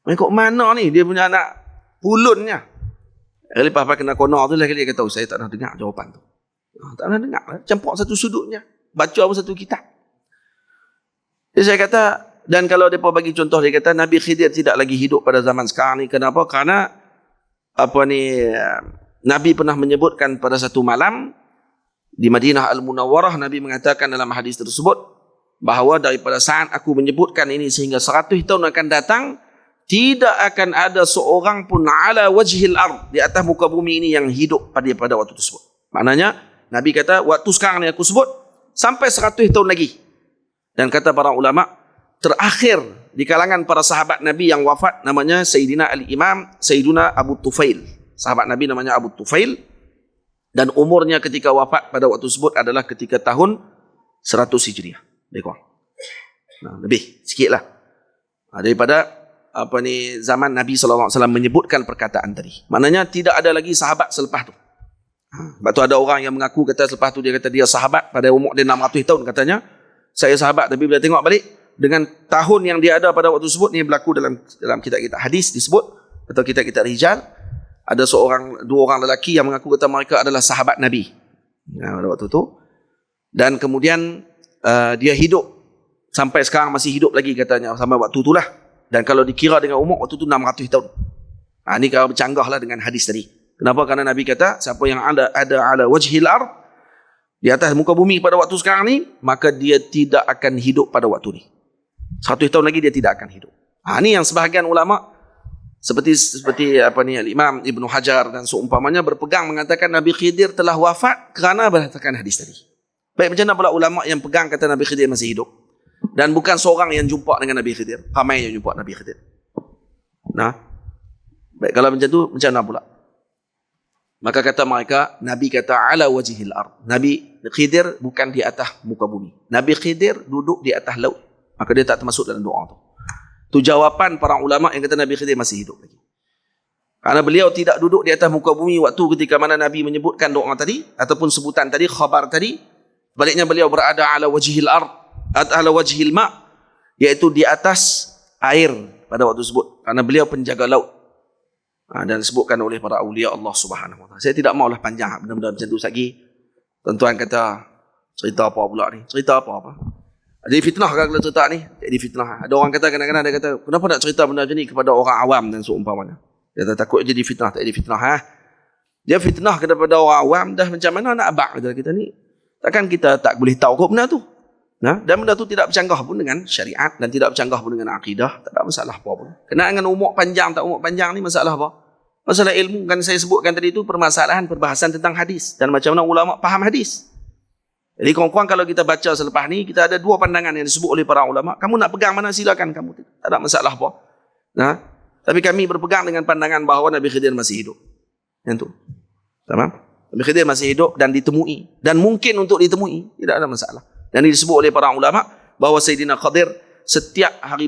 Kok mana ni? Dia punya anak pulunnya. Lepas kena konar tu lah dia kata, saya tak nak dengar jawapan tu. Tak nak dengar lah. Campak satu sudutnya. baca pun satu kitab. Jadi saya kata, dan kalau mereka bagi contoh, dia kata Nabi Khidir tidak lagi hidup pada zaman sekarang ni. Kenapa? Karena Nabi pernah menyebutkan pada satu malam di Madinah Al-Munawwarah, Nabi mengatakan dalam hadis tersebut bahawa daripada saat aku menyebutkan ini sehingga 100 tahun akan datang, tidak akan ada seorang pun ala wajhil ard, di atas muka bumi ini yang hidup pada waktu tersebut. Maknanya Nabi kata waktu sekarang ni aku sebut sampai 100 tahun lagi. Dan kata para ulama, terakhir di kalangan para sahabat Nabi yang wafat namanya Sayyidina Al-Imam Sayyiduna Abu Tufail. Sahabat Nabi namanya Abu Tufail, dan umurnya ketika wafat pada waktu tersebut adalah ketika tahun 100 Hijriah. Lebih sikit lah daripada zaman Nabi SAW menyebutkan perkataan tadi. Maknanya tidak ada lagi sahabat selepas tu. Sebab tu ada orang yang mengaku kata selepas tu dia kata dia sahabat pada umur dia 600 tahun katanya. Saya sahabat, tapi bila tengok balik dengan tahun yang dia ada pada waktu tersebut, ni berlaku dalam kitab-kitab hadis disebut atau kitab-kitab rijal, ada dua orang lelaki yang mengaku kata mereka adalah sahabat Nabi pada waktu tu, dan kemudian dia hidup sampai sekarang masih hidup lagi katanya sampai waktu itulah, dan kalau dikira dengan umur waktu tu 600 tahun. Ini kalau bercanggahlah dengan hadis tadi. Kenapa? Karena Nabi kata siapa yang ada ala wajhil ard, di atas muka bumi pada waktu sekarang ni, maka dia tidak akan hidup pada waktu ni. 100 tahun lagi dia tidak akan hidup. Ini yang sebahagian ulama seperti Al-Imam Ibnu Hajar dan seumpamanya berpegang mengatakan Nabi Khidir telah wafat kerana berdasarkan hadis tadi. Baik, macam mana pula ulama yang pegang kata Nabi Khidir masih hidup? Dan bukan seorang yang jumpa dengan Nabi Khidir, ramai yang jumpa Nabi Khidir. Baik, kalau macam tu macam mana pula? Maka kata mereka, Nabi kata ala wajhil ard. Nabi Khidir bukan di atas muka bumi. Nabi Khidir duduk di atas laut. Maka dia tak termasuk dalam doa tu. Itu jawapan para ulama yang kata Nabi Khidir masih hidup lagi. Karena beliau tidak duduk di atas muka bumi waktu ketika mana Nabi menyebutkan doa tadi ataupun sebutan tadi, khabar tadi. Baliknya beliau berada ala wajhil ard, ala wajhil ma, iaitu di atas air pada waktu tersebut. Karena beliau penjaga laut. Dan disebutkan oleh para awliya Allah Subhanahu Wa Taala. Saya tidak maulah panjang benda-benda macam tu lagi. Tuan-tuan kata cerita apa pula ni? Cerita apa? Jadi fitnah kalau cerita ni, jadi fitnah. Ada orang kata kadang-kadang dia kata, kenapa nak cerita benda macam ni kepada orang awam dan seumpamanya? Dia takut jadi fitnah, tak jadi fitnah. Dia fitnah kepada orang awam, dah macam mana nak abak kita ni? Takkan kita tak boleh tahu kok benda tu? Dan benda tu tidak bercanggah pun dengan syariat dan tidak bercanggah pun dengan akidah, tak ada masalah apa pun. Kena dengan umur panjang tak umur panjang ni masalah apa? Masalah ilmu, kan saya sebutkan tadi tu permasalahan perbahasan tentang hadis dan macam mana ulama faham hadis. Jadi kawan-kawan, kalau kita baca selepas ni, kita ada dua pandangan yang disebut oleh para ulama. Kamu nak pegang mana silakan kamu, tak ada masalah apa. Tapi kami berpegang dengan pandangan bahawa Nabi Khidir masih hidup. Yang tu. Tamam? Nabi Khidir masih hidup dan ditemui dan mungkin untuk ditemui, tidak ada masalah. Dan ini disebut oleh para ulama bahawa Sayyidina Khidir setiap haji,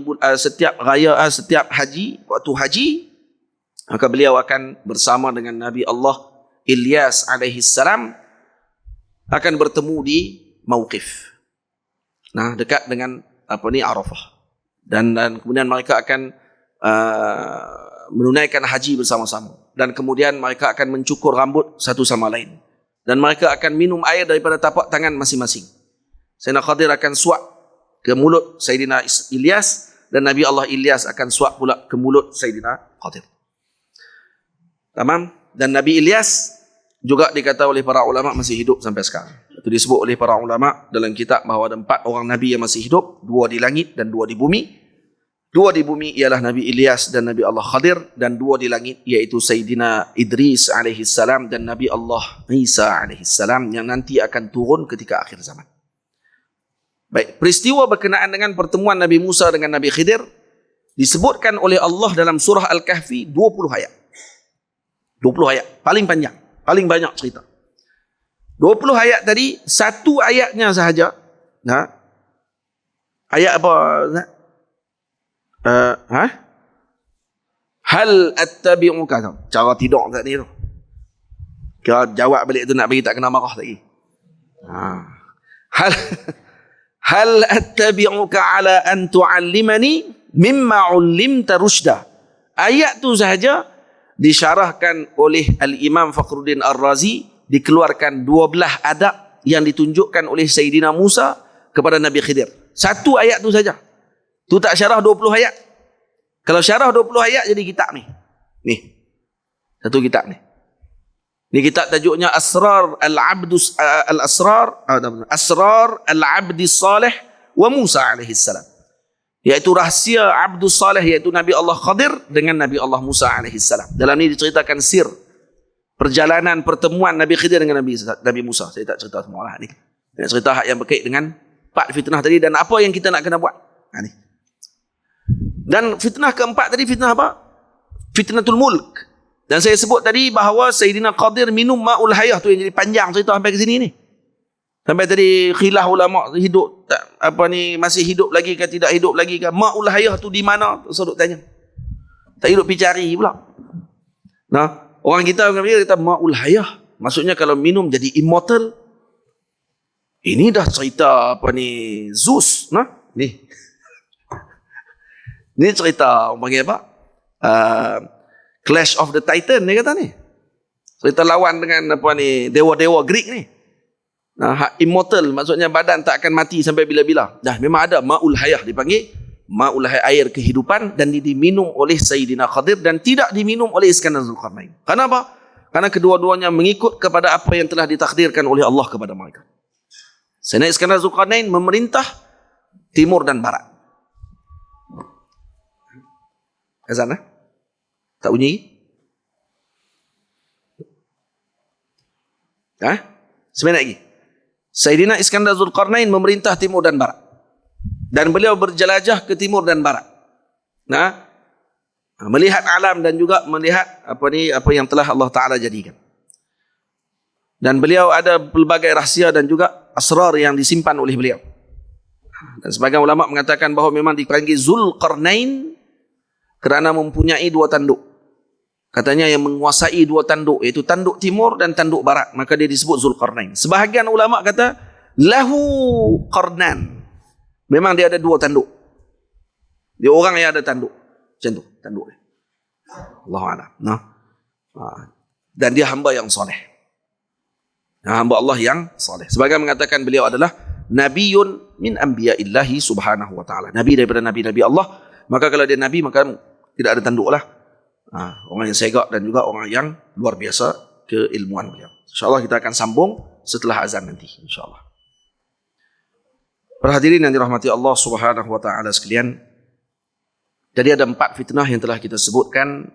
waktu haji, maka beliau akan bersama dengan Nabi Allah Ilyas alaihi salam akan bertemu di Mauqif. Dekat dengan Arafah. Dan kemudian mereka akan menunaikan haji bersama-sama. Dan kemudian mereka akan mencukur rambut satu sama lain. Dan mereka akan minum air daripada tapak tangan masing-masing. Sayyidina Khidir akan suap ke mulut Sayyidina Ilyas dan Nabi Allah Ilyas akan suap pula ke mulut Sayyidina Khidir. Tamam? Dan Nabi Ilyas juga dikata oleh para ulama masih hidup sampai sekarang. Itu disebut oleh para ulama dalam kitab bahawa ada 4 orang Nabi yang masih hidup, 2 di langit dan 2 di bumi. 2 di bumi ialah Nabi Ilyas dan Nabi Allah Khidir, dan 2 di langit iaitu Sayyidina Idris alaihi salam dan Nabi Allah Isa alaihi salam yang nanti akan turun ketika akhir zaman. Baik, peristiwa berkenaan dengan pertemuan Nabi Musa dengan Nabi Khidir disebutkan oleh Allah dalam surah Al-Kahfi 20 ayat. 20 ayat, paling panjang, paling banyak cerita. 20 ayat tadi, satu ayatnya sahaja. Ayat apa? Hal attabi'uka. Cara tidur tadi tu. Kira jawab balik tu nak bagi tak kena marah lagi. Hal attabi'uka ala an tu'allimani mimma 'ullimta rusyda. Ayat tu sahaja disyarahkan oleh Al-Imam Fakhruddin Ar-Razi, dikeluarkan 12 adab yang ditunjukkan oleh Sayyidina Musa kepada Nabi Khidir. Satu ayat tu saja. Tu tak syarah 20 ayat. Kalau syarah 20 ayat jadi kitab ni. Ni. Satu kitab ni. Ni kitab tajuknya Asrar Al-Abdi Salih wa Musa alaihi salam. Iaitu rahsia Abdus Salih, iaitu Nabi Allah Khadir dengan Nabi Allah Musa alaihi salam. Dalam ni diceritakan sir perjalanan pertemuan Nabi Khidir dengan Nabi Musa. Saya tak cerita semua lah ni. Saya cerita hak yang berkait dengan 4 fitnah tadi dan apa yang kita nak kena buat. Ni. Dan fitnah keempat tadi fitnah apa? Fitnatul mulk. Dan saya sebut tadi bahawa Sayyidina Qadir minum ma'ul hayah tu yang jadi panjang cerita sampai ke sini ni. Sampai tadi khilaf ulama hidup tak, masih hidup lagi ke tidak hidup lagi ke, ma'ul hayah tu di mana? Saya tanya. Tak hidup pergi cari pula. Nah, orang kita kata ma'ul hayah, maksudnya kalau minum jadi immortal. Ini dah cerita Zeus, nah? Ni. Ni cerita orang panggil apa? Clash of the Titan dia kata ni. Cerita lawan dengan dewa-dewa Greek ni. Nah, immortal maksudnya badan tak akan mati sampai bila-bila. Dah memang ada ma'ul hayah dipanggil ma'ul hayah, air kehidupan, dan diminum oleh Sayyidina Khadir dan tidak diminum oleh Iskandar Zulkarnain. Kenapa? Karena kedua-duanya mengikut kepada apa yang telah ditakdirkan oleh Allah kepada mereka. Sayyidina Iskandar Zulkarnain memerintah timur dan barat. Azan lah? Tak bunyi? Sebenarnya lagi. Sayyidina Iskandar Zulkarnain memerintah timur dan barat. Dan beliau berjelajah ke timur dan barat. Nah, melihat alam dan juga melihat apa yang telah Allah Ta'ala jadikan. Dan beliau ada pelbagai rahsia dan juga asrar yang disimpan oleh beliau. Dan sebagian ulama mengatakan bahawa memang dipanggil Zulkarnain kerana mempunyai 2 tanduk. Katanya yang menguasai 2 tanduk, iaitu tanduk timur dan tanduk barat, maka dia disebut Zulkarnain. Sebahagian ulama kata lahu qarnan. Memang dia ada 2 tanduk. Dia orang yang ada tanduk. Macam tu tanduk dia. Allahu a'lam. Dan dia hamba yang soleh. Hamba Allah yang soleh. Sebagian mengatakan beliau adalah nabiyun min anbiya'illahi subhanahu wa ta'ala. Nabi daripada nabi-nabi Allah. Maka kalau dia nabi, maka tidak ada tanduk lah. Orang yang segak dan juga orang yang luar biasa keilmuan beliau. InsyaAllah kita akan sambung setelah azan nanti. InsyaAllah. Para hadirin yang dirahmati Allah subhanahu wa ta'ala sekalian. Jadi ada 4 fitnah yang telah kita sebutkan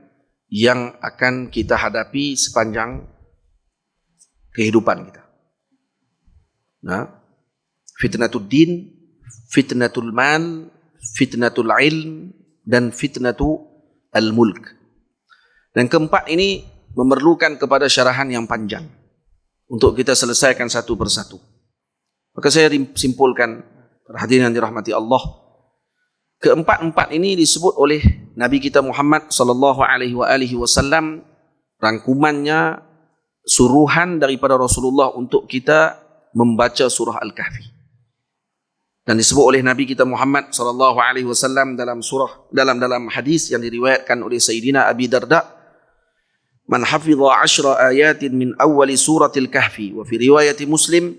yang akan kita hadapi sepanjang kehidupan kita. Fitnatul din, fitnatul mal, fitnatul ilm, dan fitnatul al-mulk. Dan keempat ini memerlukan kepada syarahan yang panjang untuk kita selesaikan satu persatu. Maka saya simpulkan, hadirin yang dirahmati Allah, keempat-empat ini disebut oleh Nabi kita Muhammad sallallahu alaihi wasallam, rangkumannya suruhan daripada Rasulullah untuk kita membaca surah Al-Kahfi. Dan disebut oleh Nabi kita Muhammad sallallahu alaihi wasallam dalam hadis yang diriwayatkan oleh Sayyidina Abi Darda, man hafidha 10 ayatin min awwali suratil kahfi, wa fi riwayati Muslim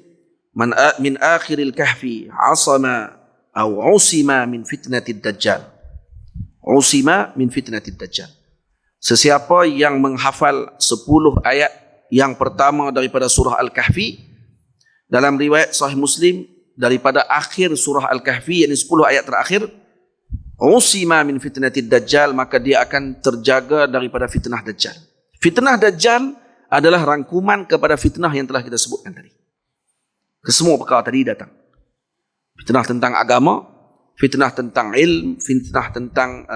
min akhiril kahfi asama atau usima min fitnatid dajjal. Usima min fitnatid dajjal. Sesiapa yang menghafal 10 ayat yang pertama daripada surah Al-Kahfi, dalam riwayat Sahih Muslim, daripada akhir surah Al-Kahfi, yakni 10 ayat terakhir, usima min fitnatid dajjal, maka dia akan terjaga daripada fitnah dajjal. Fitnah dajjal adalah rangkuman kepada fitnah yang telah kita sebutkan tadi. Kesemua perkara tadi datang. Fitnah tentang agama, fitnah tentang ilm, fitnah tentang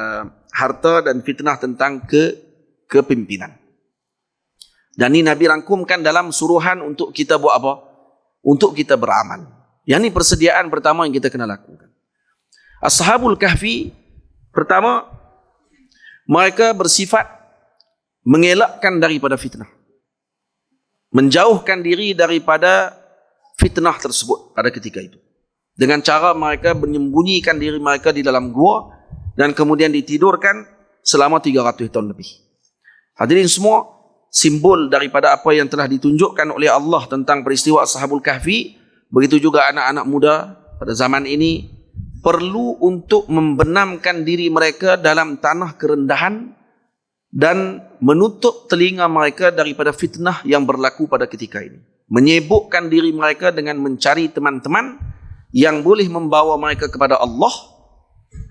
harta, dan fitnah tentang kepimpinan. Dan ini Nabi rangkumkan dalam suruhan untuk kita buat apa? Untuk kita beramal. Yang ini persediaan pertama yang kita kena lakukan. Ashabul Kahfi, pertama, mereka bersifat mengelakkan daripada fitnah. Menjauhkan diri daripada fitnah tersebut pada ketika itu. Dengan cara mereka menyembunyikan diri mereka di dalam gua dan kemudian ditidurkan selama 300 tahun lebih. Hadirin semua, simbol daripada apa yang telah ditunjukkan oleh Allah tentang peristiwa Ashabul Kahfi. Begitu juga anak-anak muda pada zaman ini perlu untuk membenamkan diri mereka dalam tanah kerendahan dan menutup telinga mereka daripada fitnah yang berlaku pada ketika ini. Menyibukkan diri mereka dengan mencari teman-teman yang boleh membawa mereka kepada Allah,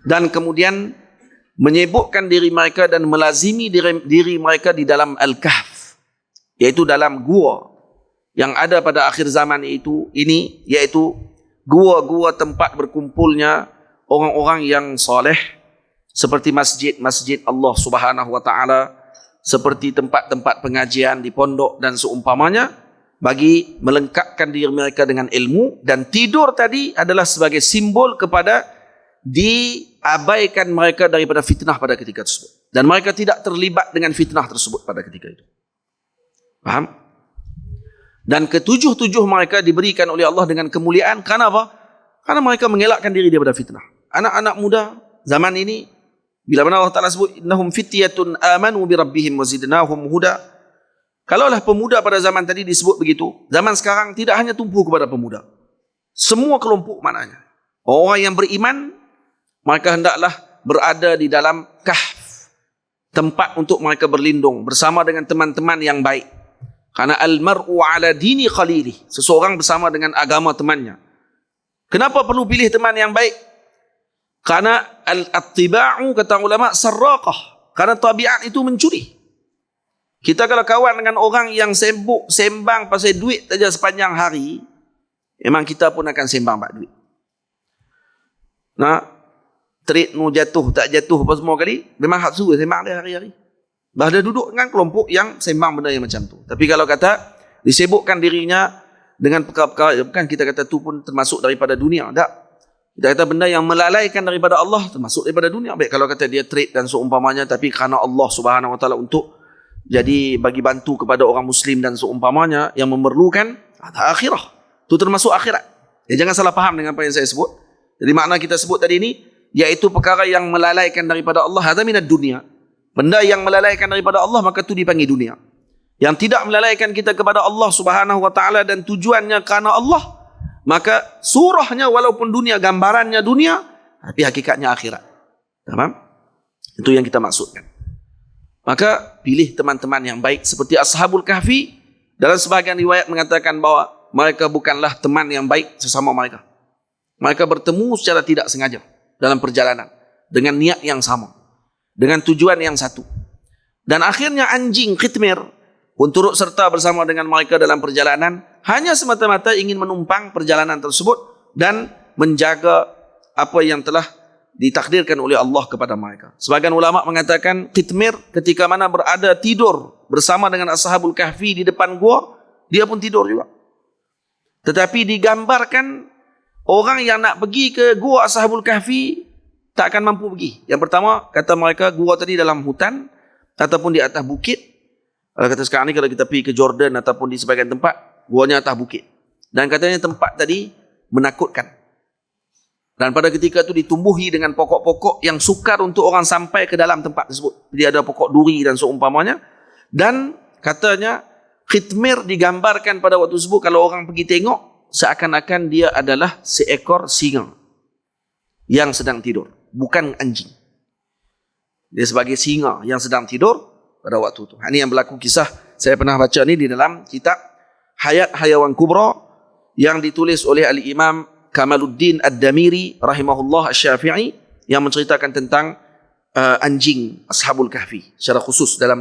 dan kemudian menyibukkan diri mereka dan melazimi diri mereka di dalam Al-Kahf, yaitu dalam gua yang ada pada akhir zaman ini, yaitu gua-gua tempat berkumpulnya orang-orang yang soleh, seperti masjid-masjid Allah Subhanahu wa taala, seperti tempat-tempat pengajian di pondok dan seumpamanya, bagi melengkapkan diri mereka dengan ilmu. Dan tidur tadi adalah sebagai simbol kepada diabaikan mereka daripada fitnah pada ketika tersebut, dan mereka tidak terlibat dengan fitnah tersebut pada ketika itu. Faham? Dan ketujuh-tujuh mereka diberikan oleh Allah dengan kemuliaan. Karena apa? Karena mereka mengelakkan diri daripada fitnah. Anak-anak muda zaman ini, bila mana Allah Ta'ala sebut innahum fityatun amanu bi rabbihim wa zidnahum huda. Kalaulah pemuda pada zaman tadi disebut begitu, zaman sekarang tidak hanya tumpu kepada pemuda, semua kelompok maknanya. Orang yang beriman, mereka hendaklah berada di dalam kahf, tempat untuk mereka berlindung bersama dengan teman-teman yang baik. Karena al-mar'u ala dini khalili, seseorang bersama dengan agama temannya. Kenapa perlu pilih teman yang baik? Karena al-attiba'u, kata ulama, sarraqah. Karena tabiat itu mencuri. Kita kalau kawan dengan orang yang sembang pasal duit saja sepanjang hari, memang kita pun akan sembang pak duit. Nah, trade nu jatuh tak jatuh apa semua kali, memang hak suruh sembang dia hari-hari. Bahada duduk dengan kelompok yang sembang benda yang macam tu. Tapi kalau kata disibukkan dirinya dengan perkara-perkara, bukan kita kata tu pun termasuk daripada dunia, tak. Kita kata benda yang melalaikan daripada Allah termasuk daripada dunia. Baik kalau kata dia trade dan seumpamanya, tapi kerana Allah Subhanahu wa taala untuk jadi bagi bantu kepada orang muslim dan seumpamanya yang memerlukan, ada akhirah. Tu termasuk akhirat. Jangan salah faham dengan apa yang saya sebut. Jadi makna kita sebut tadi ini, iaitu perkara yang melalaikan daripada Allah, hadza minad dunia. Benda yang melalaikan daripada Allah, maka itu dipanggil dunia. Yang tidak melalaikan kita kepada Allah Subhanahu wa taala dan tujuannya kerana Allah, maka surahnya walaupun dunia, gambarannya dunia, tapi hakikatnya akhirat. Faham? Itu yang kita maksudkan. Maka pilih teman-teman yang baik seperti Ashabul Kahfi. Dalam sebahagian riwayat mengatakan bahawa mereka bukanlah teman yang baik sesama mereka. Mereka bertemu secara tidak sengaja dalam perjalanan dengan niat yang sama, dengan tujuan yang satu. Dan akhirnya anjing Khitmir pun turut serta bersama dengan mereka dalam perjalanan, hanya semata-mata ingin menumpang perjalanan tersebut dan menjaga apa yang telah ditakdirkan oleh Allah kepada mereka. Sebagian ulama mengatakan Khitmir ketika mana berada tidur bersama dengan Ashabul Kahfi di depan gua, dia pun tidur juga. Tetapi digambarkan orang yang nak pergi ke gua Ashabul Kahfi tak akan mampu pergi. Yang pertama, kata mereka gua tadi dalam hutan ataupun di atas bukit. Kalau kata sekarang ni, kalau kita pergi ke Jordan ataupun di sebagian tempat, guanya atas bukit. Dan katanya tempat tadi menakutkan. Dan pada ketika itu ditumbuhi dengan pokok-pokok yang sukar untuk orang sampai ke dalam tempat tersebut. Jadi ada pokok duri dan seumpamanya. Dan katanya Khitmir digambarkan pada waktu tersebut, kalau orang pergi tengok, seakan-akan dia adalah seekor singa yang sedang tidur, bukan anjing. Dia sebagai singa yang sedang tidur pada waktu itu. Ini yang berlaku kisah. Saya pernah baca ni di dalam kitab Hayat Hayawan Kubra yang ditulis oleh Al-Imam Kamaluddin Ad-Damiri rahimahullah Asy-Syafi'i, yang menceritakan tentang anjing Ashabul Kahfi secara khusus dalam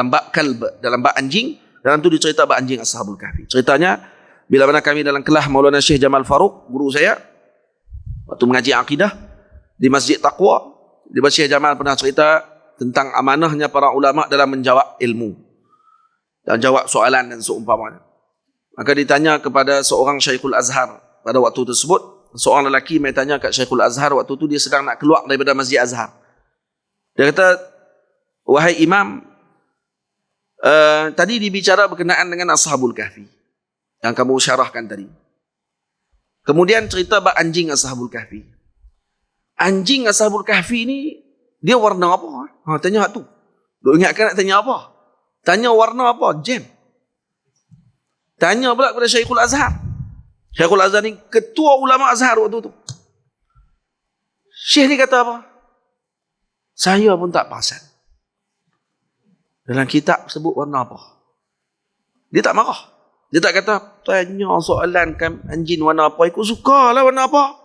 bab kalb, dalam bab anjing, dalam tu dicerita bab anjing Ashabul Kahfi. Ceritanya bila mana kami dalam kelas Maulana Syekh Jamal Faruq, guru saya, waktu mengaji akidah di Masjid Taqwa, di Syekh Jamal pernah cerita tentang amanahnya para ulama dalam menjawab ilmu dan jawab soalan dan seumpamanya. Maka ditanya kepada seorang Syekhul Azhar pada waktu tersebut, seorang lelaki bertanya kat Syekhul Azhar waktu itu, dia sedang nak keluar daripada Masjid Azhar. Dia kata, wahai Imam, tadi dibicara berkenaan dengan Ashabul Kahfi yang kamu syarahkan tadi. Kemudian cerita bab anjing Ashabul Kahfi. Anjing Ashabul Kahfi ni dia warna apa? Tanya hak tu. Duk ingatkan nak tanya apa? Tanya warna apa? Jam. Tanya pula kepada Syekhul Azhar. Syekhul Azhar ni ketua ulama Azhar waktu tu. Syekh ni kata apa? Saya pun tak perasan. Dalam kitab sebut warna apa? Dia tak marah. Dia tak kata, tanya soalan kan anjing warna apa? Ikut suka lah warna apa.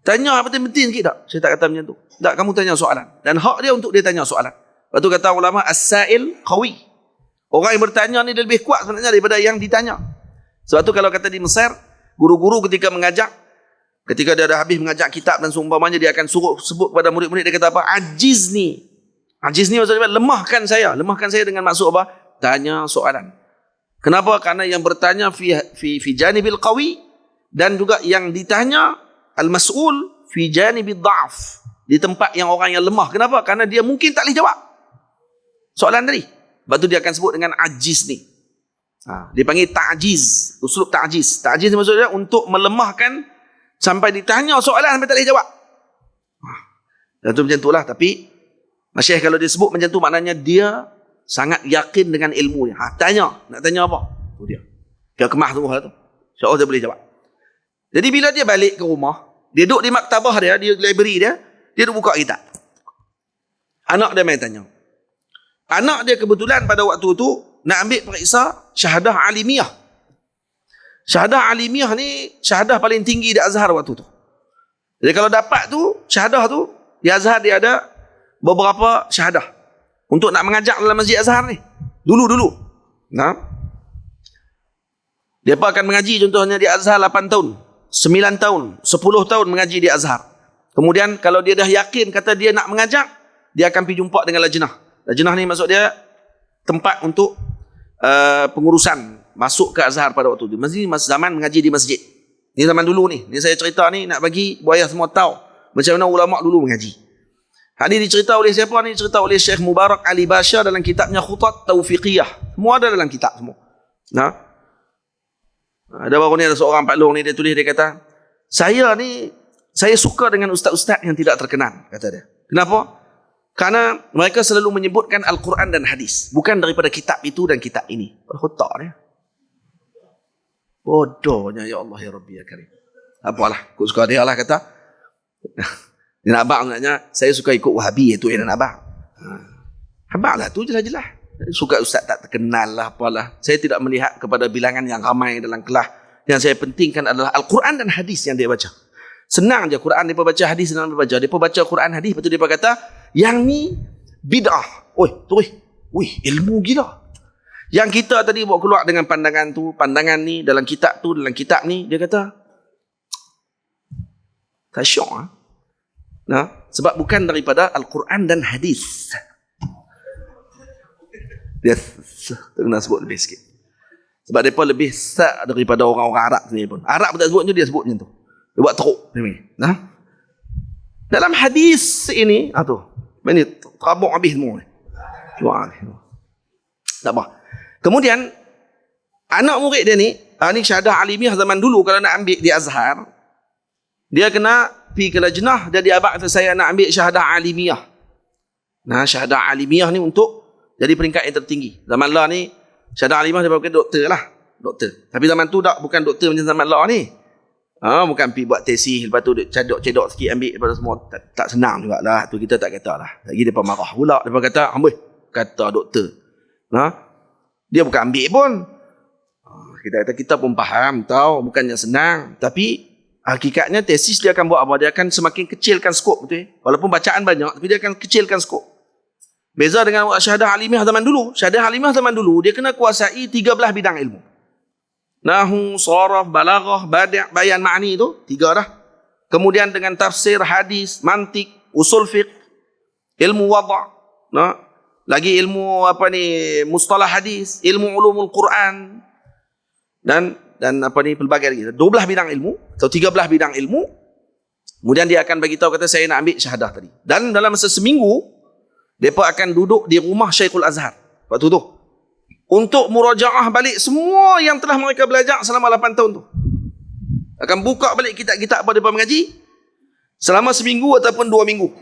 Tanya penting-penting sikit tak? Saya tak kata macam tu. Tak, kamu tanya soalan. Dan hak dia untuk dia tanya soalan. Lepas tu kata ulama, as-sa'il qawi. Orang yang bertanya ni dia lebih kuat sebenarnya daripada yang ditanya. Sebab tu kalau kata di Mesir, guru-guru ketika mengajak, ketika dia dah habis mengajak kitab dan seumpamanya, dia akan suruh sebut kepada murid-murid, dia kata apa? Ajiz ni. Ajiz ni maksudnya lemahkan saya. Lemahkan saya dengan maksud apa? Tanya soalan. Kenapa? Karena yang bertanya fi janibil qawi, dan juga yang ditanya al-mas'ul fi janibil dha'af, di tempat yang orang yang lemah. Kenapa? Karena dia mungkin tak boleh jawab soalan tadi. Sebab tu dia akan sebut dengan ajiz ni. Dia panggil ta'jiz, uslub ta'jiz. Ta'jiz ni maksudnya untuk melemahkan sampai ditanya soalan sampai tak boleh jawab. Dan tu macam itulah. Tapi Masyaikh kalau dia sebut macam tu, maknanya dia sangat yakin dengan ilmu dia. Tanya, nak tanya apa? Tu dia. Dia kemas semua tu. InsyaAllah dia boleh jawab. Jadi bila dia balik ke rumah, dia duduk di maktabah dia, di library dia, dia duduk buka kitab. Anak dia main tanya. Anak dia kebetulan pada waktu tu nak ambil periksa syahadah alimiyah. Syahadah alimiyah ni syahadah paling tinggi di Azhar waktu tu. Jadi kalau dapat tu, syahadah tu, di Azhar dia ada beberapa syahadah untuk nak mengajar dalam Masjid Azhar ni. Dulu. Nah. Depa akan mengaji contohnya di Azhar 8 tahun, 9 tahun, 10 tahun mengaji di Azhar. Kemudian kalau dia dah yakin kata dia nak mengajar, dia akan pergi jumpa dengan lajnah. Lajnah ni maksud dia tempat untuk pengurusan masuk ke Azhar pada waktu tu. Masa zaman mengaji di masjid. Ni zaman dulu ni. Ni saya cerita ni nak bagi buaya semua tahu macam mana ulama dulu mengaji. Ini dicerita oleh siapa ni? Dicerita oleh Syekh Mubarak Ali Bashar dalam kitabnya Khutat Taufiqiyah. Semua ada dalam kitab semua. Nah. Ada baru ni ada seorang Pak Long ni, dia tulis, dia kata, saya suka dengan ustaz-ustaz yang tidak terkenal, kata dia. Kenapa? Karena mereka selalu menyebutkan Al-Quran dan hadis, bukan daripada kitab itu dan kitab ini. Khutak dia. Bodohnya, ya Allah ya Rabbi ya Karim. Apalah, aku suka dia lah kata. Dia nak abang sebenarnya, saya suka ikut Wahabi, itu yang nak abang. Abang lah tu jelas-jelas. Suka ustaz tak terkenal lah, apalah. Saya tidak melihat kepada bilangan yang ramai dalam kelas. Yang saya pentingkan adalah Al-Quran dan hadis yang dia baca. Senang je Quran, dia baca hadis, senang dia baca. Dia baca Quran hadis, lepas tu dia kata, yang ni bid'ah. Ilmu gila. Yang kita tadi buat keluar dengan pandangan tu, pandangan ni, dalam kitab tu, dalam kitab ni, dia kata, tak syok. Nah, sebab bukan daripada Al-Quran dan hadis. Dia kena sebut lebih sikit. Sebab mereka lebih sat daripada orang-orang Arab sendiri pun. Arab pun tak sebut macam dia sebut macam tu. Dia buat teruk. Nah? Dalam hadis ini, tu. Ini terabuk habis semua. Tak apa. Kemudian, anak murid dia ni syahadah alimiyah zaman dulu kalau nak ambil di Azhar, dia kena pergi ke lajnah, dan dia abang kata, saya nak ambil syahadah alimiyah. Nah, syahadah alimiyah ni untuk jadi peringkat yang tertinggi. Zaman lah ni, syahadah alimah dia pakai doktor lah. Doktor. Tapi zaman tu bukan doktor macam zaman lah ni. Bukan pergi buat tesis, lepas tu cedok sikit ambil daripada semua. Tak senang jugalah. Tu kita tak kata lah. Lagi mereka marah pula. Mereka kata, kata doktor. Dia bukan ambil pun. Kita kata, kita pun faham, tahu. Bukannya senang. Tapi, hakikatnya tesis dia akan buat apa? Dia akan semakin kecilkan skop. Betul? Walaupun bacaan banyak, tapi dia akan kecilkan skop. Beza dengan syahadah alimiyah zaman dulu. Syahadah alimiyah zaman dulu, dia kena kuasai 13 bidang ilmu. Nahu, saraf, balaghah, badi', bayan ma'ni itu, 3 dah. Kemudian dengan tafsir, hadis, mantik, usul fiqh, ilmu wada', lagi ilmu mustalah hadis, ilmu ulumul Quran, dan pelbagai lagi. 12 bidang ilmu, atau 13 bidang ilmu. Kemudian dia akan bagi tahu, kata saya nak ambil syahadah tadi. Dan dalam masa seminggu, mereka akan duduk di rumah Syekhul Azhar waktu tu untuk murajaah balik semua yang telah mereka belajar selama 8 tahun tu. Akan buka balik kitab-kitab apa mereka mengaji selama seminggu ataupun 2 minggu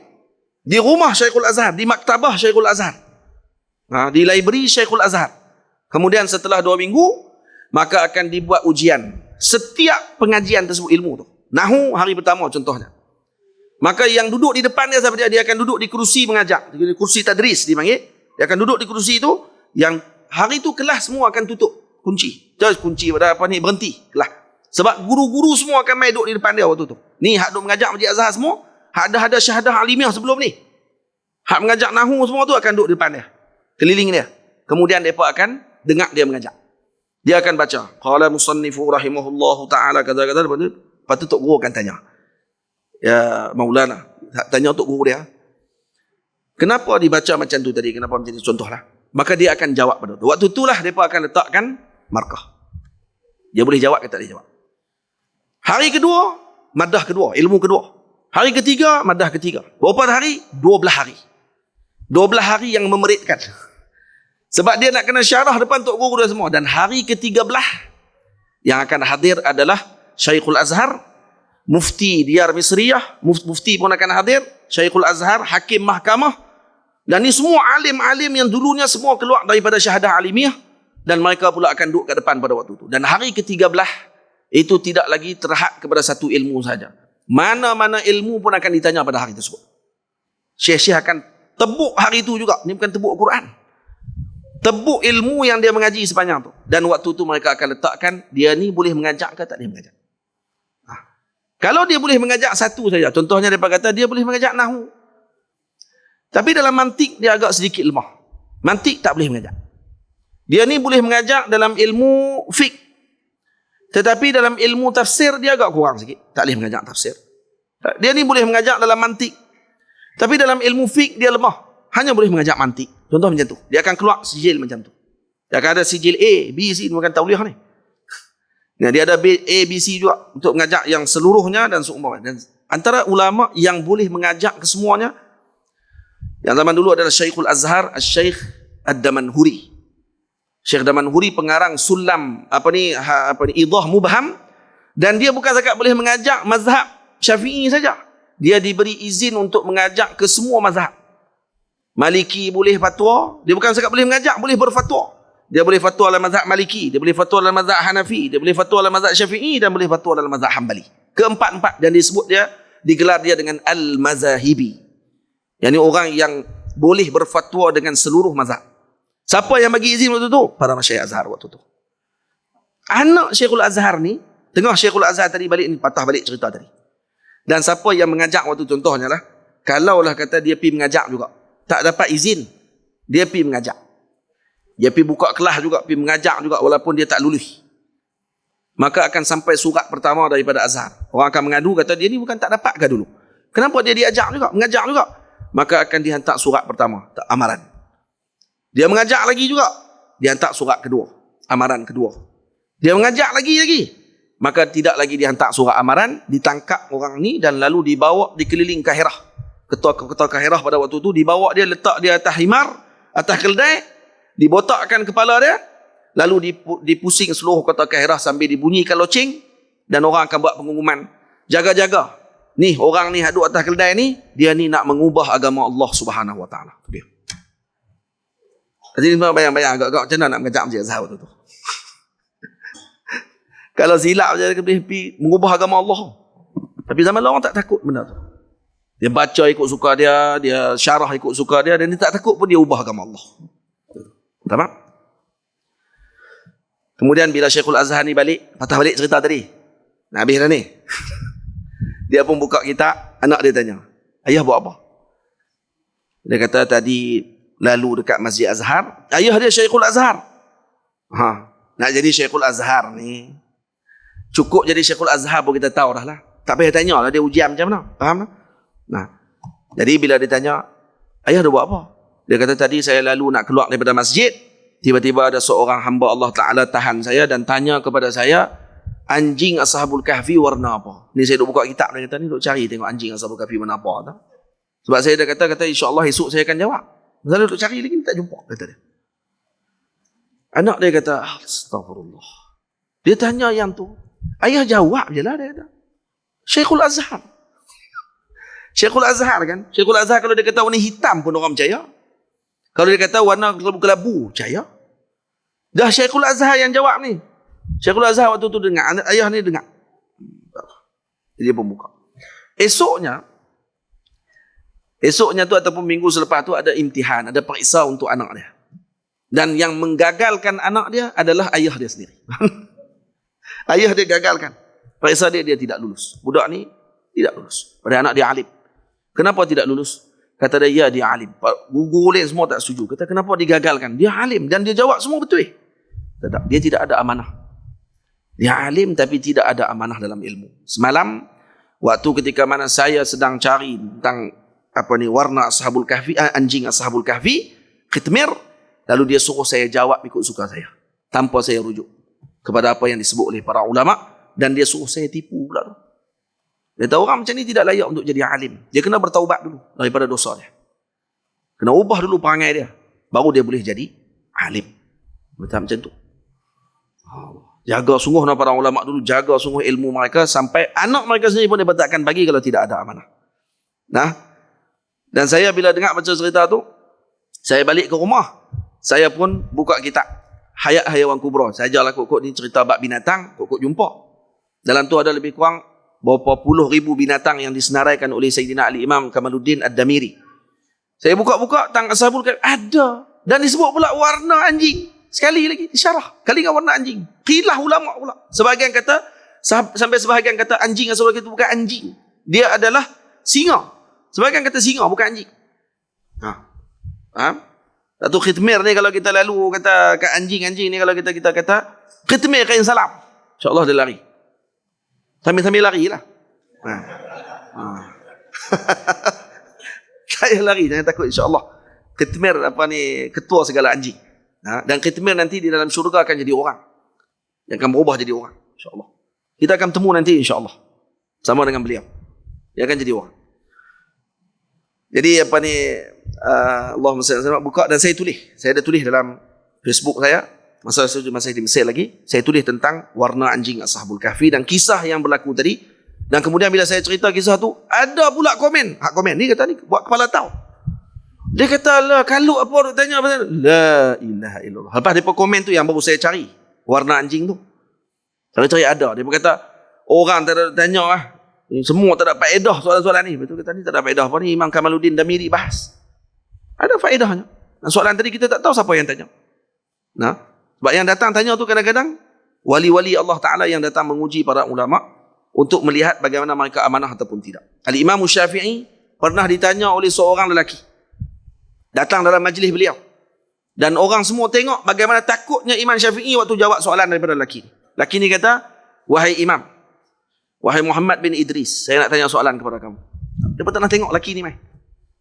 di rumah Syekhul Azhar, di maktabah Syekhul Azhar. di library Syekhul Azhar. Kemudian setelah 2 minggu, maka akan dibuat ujian. Setiap pengajian tersebut ilmu tu. Nahu hari pertama contohnya. Maka yang duduk di depan dia, dia akan duduk di kerusi mengajar. Di kursi tadris dipanggil. Dia akan duduk di kerusi itu, yang hari itu kelas semua akan tutup. Kunci. Just kunci pada berhenti kelas. Sebab guru-guru semua akan main duduk di depan dia waktu tu. Ni hak duduk mengajar Masjid Azhar semua, hak ada syahadah alimiah sebelum ni. Hak mengajar nahu semua tu akan duduk di depan dia. Keliling dia. Kemudian mereka akan dengar dia mengajar. Dia akan baca. Qala musannifu rahimahullahu ta'ala kata-kata. Lepas tu Tok Guru akan tanya. Ya Maulana, tanya Tok Guru dia. Kenapa dibaca macam tu tadi? Kenapa macam tu? Contohlah. Maka dia akan jawab pada tu. Waktu itulah mereka akan letakkan markah. Dia boleh jawab ke tak boleh jawab. Hari kedua, madah kedua, ilmu kedua. Hari ketiga, madah ketiga. Berapa hari? 12 hari. 12 hari yang memeritkan. Sebab dia nak kena syarah depan Tok Guru dia semua. Dan hari ke-13 yang akan hadir adalah Syekhul Azhar, Mufti Diyar Misriyah, Mufti pun akan hadir, Syekhul Azhar, Hakim Mahkamah. Dan ni semua alim-alim yang dulunya semua keluar daripada syahadah alimiah. Dan mereka pula akan duduk kat depan pada waktu itu. Dan hari ke-13 itu tidak lagi terhad kepada satu ilmu saja. Mana-mana ilmu pun akan ditanya pada hari tersebut. Syekh-syekh akan tebuk hari itu juga. Ini bukan tebuk Quran. Tebuk ilmu yang dia mengaji sepanjang tu. Dan waktu tu mereka akan letakkan dia ni boleh mengajak ke tak boleh mengajak. Kalau dia boleh mengajak satu saja, contohnya dia kata dia boleh mengajak nahu. Tapi dalam mantik dia agak sedikit lemah. Mantik tak boleh mengajak. Dia ni boleh mengajak dalam ilmu fiqh. Tetapi dalam ilmu tafsir dia agak kurang sikit. Tak boleh mengajak tafsir. Dia ni boleh mengajak dalam mantik. Tapi dalam ilmu fiqh dia lemah. Hanya boleh mengajak mantik. Contoh macam tu. Dia akan keluar sijil macam tu. Dia akan ada sijil A, B, C. Dia bukan tauliah ni. Nah, dia ada A, B, C juga. Untuk mengajak yang seluruhnya dan seumpamanya. Dan antara ulama yang boleh mengajak kesemuanya. Yang zaman dulu adalah Syekhul Azhar, Syekh Ad-Damanhuri. Syekh Damanhuri pengarang Sulam Idah Mubham. Dan dia bukan sahaja boleh mengajak mazhab Syafi'i saja. Dia diberi izin untuk mengajak ke semua mazhab. Maliki boleh fatwa, dia bukan sahaja boleh mengajak, boleh berfatwa. Dia boleh fatwa dalam mazhab Maliki, dia boleh fatwa dalam mazhab Hanafi, dia boleh fatwa dalam mazhab Syafi'i dan boleh fatwa dalam mazhab Hambali. Keempat-empat, dan disebut dia, digelar dia dengan Al-Mazahibi. Yang ini orang yang boleh berfatwa dengan seluruh mazhab. Siapa yang bagi izin waktu tu? Para Masyayikh Azhar waktu tu. Anak Syekhul Azhar ni, tengah Syekhul Azhar tadi balik ni, patah balik cerita tadi. Dan siapa yang mengajak waktu contohnya lah, kalaulah kata dia pergi mengajak juga, tak dapat izin, dia pergi mengajak. Dia pergi buka kelas juga, pergi mengajak juga walaupun dia tak lulus. Maka akan sampai surat pertama daripada Azhar. Orang akan mengadu, kata dia ni bukan tak dapat ke dulu. Kenapa dia diajak juga, mengajak juga? Maka akan dihantar surat pertama, amaran. Dia mengajak lagi juga, dihantar surat kedua, amaran kedua. Dia mengajak lagi. Maka tidak lagi dihantar surat amaran, ditangkap orang ni dan lalu dibawa dikeliling Kahirah. Ketua Kahirah pada waktu tu dibawa dia, letak dia atas himar, atas keldai, dibotakkan kepala dia, lalu dipusing seluruh kota Kahirah sambil dibunyikan loceng dan orang akan buat pengumuman, jaga-jaga. Ni orang ni duduk atas keldai ni, dia ni nak mengubah agama Allah Subhanahu Wa Taala. Tu dia. Jadi bayang-bayang agak-agak macam mana nak mengajak Masjid Azhar waktu tu. Kalau silap je dia pergi mengubah agama Allah. Tapi zaman orang tak takut benda tu. Dia baca ikut suka dia, dia syarah ikut suka dia, dan dia tak takut pun dia ubah agama Allah. Tamam? Kemudian bila Syekhul Azhar ni balik, patah balik cerita tadi. Nak habis dah ni. Dia pun buka kitab, anak dia tanya, ayah buat apa? Dia kata tadi lalu dekat Masjid Azhar, ayah dia Syekhul Azhar. Nak jadi Syekhul Azhar ni, cukup jadi Syekhul Azhar pun kita tahu dah lah. Tak payah tanya lah dia ujian macam mana. Faham tak? Nah, jadi bila dia tanya, ayah dia buat apa? Dia kata tadi saya lalu nak keluar daripada masjid, tiba-tiba ada seorang hamba Allah Ta'ala tahan saya dan tanya kepada saya, anjing Ashabul Kahfi warna apa? Ni saya duk buka kitab, dia kata ni duk cari tengok anjing Ashabul Kahfi warna apa. Tak? Sebab saya dah kata insya-Allah esok saya akan jawab. Masalah duk cari lagi tak jumpa, kata dia. Anak dia kata, astagfirullah. Dia tanya yang tu, ayah jawab je lah, dia kata. Syekhul Azhar. Syekhul Azhar kan? Syekhul Azhar kalau dia kata warna hitam pun orang percaya. Kalau dia kata warna kelabu, percaya. Dah Syekhul Azhar yang jawab ni. Syekhul Azhar waktu tu dengar, ayah ni dengar. Dia pun buka. Esoknya tu ataupun minggu selepas tu ada imtihan, ada periksa untuk anak dia. Dan yang menggagalkan anak dia adalah ayah dia sendiri. Ayah dia gagalkan. Periksa dia tidak lulus. Budak ni tidak lulus. Pada anak dia alim. Kenapa tidak lulus? Kata dia alim. Guru lain semua tak setuju. Kata kenapa digagalkan? Dia alim dan dia jawab semua betul. Tak, dia tidak ada amanah. Dia alim tapi tidak ada amanah dalam ilmu. Semalam waktu ketika mana saya sedang cari tentang warna Ashabul Kahfi, anjing Ashabul Kahfi, khitmir, lalu dia suruh saya jawab ikut suka saya tanpa saya rujuk kepada apa yang disebut oleh para ulama, dan dia suruh saya tipu pula tu. Dia tahu orang macam ni tidak layak untuk jadi alim. Dia kena bertaubat dulu daripada dosa dia. Kena ubah dulu perangai dia, baru dia boleh jadi alim. Betul macam tu. Jaga sungguh para ulama dulu, jaga sungguh ilmu mereka sampai anak mereka sendiri pun dia takkan bagi kalau tidak ada amanah. Nah, dan saya bila dengar baca cerita tu, saya balik ke rumah, saya pun buka kitab Hayat Hayawan Kubra. Saya ajarlah kok ni cerita bab binatang, kok jumpa. Dalam tu ada lebih kurang berapa puluh ribu binatang yang disenaraikan oleh Sayyidina Ali Imam Kamaluddin Ad-Damiri. Saya buka-buka tentang Ashabul Kahfi, ada. Dan disebut pula warna anjing. Sekali lagi disyarah. Kali dengan warna anjing. Qilah ulama pula. Sebahagian kata, sampai sebahagian kata anjing Ashabul Kahfi itu bukan anjing. Dia adalah singa. Sebahagian kata singa, bukan anjing. Faham? Satu khitmir ni kalau kita lalu kata kat anjing-anjing ni, kalau kita kata khitmir kain salam, insyaAllah dia lari. Sambil-sambil lari lah. Saya lari, jangan takut, insyaAllah. Khitmir ketua segala anjing. Dan khitmir nanti di dalam syurga akan jadi orang. Yang akan berubah jadi orang, insyaAllah. Kita akan temu nanti, insyaAllah. Sama dengan beliau. Dia akan jadi orang. Jadi Allahumma salli alaihi wasallam, buka dan saya tulis. Saya ada tulis dalam Facebook saya masa di Mesir lagi. Saya tulis tentang warna anjing Ashabul Kahfi dan kisah yang berlaku tadi. Dan kemudian bila saya cerita kisah tu, ada pula komen. Hak komen ni kata ni buat kepala tahu. Dia kata lah, kalau apa tanya apa, la ilaha illallah. Lepas depa komen tu yang baru saya cari warna anjing tu. Saya cari ada. Dia kata orang tanya lah. Semua tak ada faedah soalan-soalan ni. Betul kata ni tak ada faedah apa ni, Imam Kamaluddin Damiri bahas. Ada faedahnya. Dan soalan tadi kita tak tahu siapa yang tanya. Sebab yang datang tanya tu kadang-kadang wali-wali Allah Ta'ala yang datang menguji para ulama untuk melihat bagaimana mereka amanah ataupun tidak. Al-Imam Syafi'i pernah ditanya oleh seorang lelaki. Datang dalam majlis beliau. Dan orang semua tengok bagaimana takutnya Imam Syafi'i waktu jawab soalan daripada lelaki. Lelaki ni kata, wahai Imam, wahai Muhammad bin Idris, saya nak tanya soalan kepada kamu. Dia pun tak nak tengok lelaki ni mai.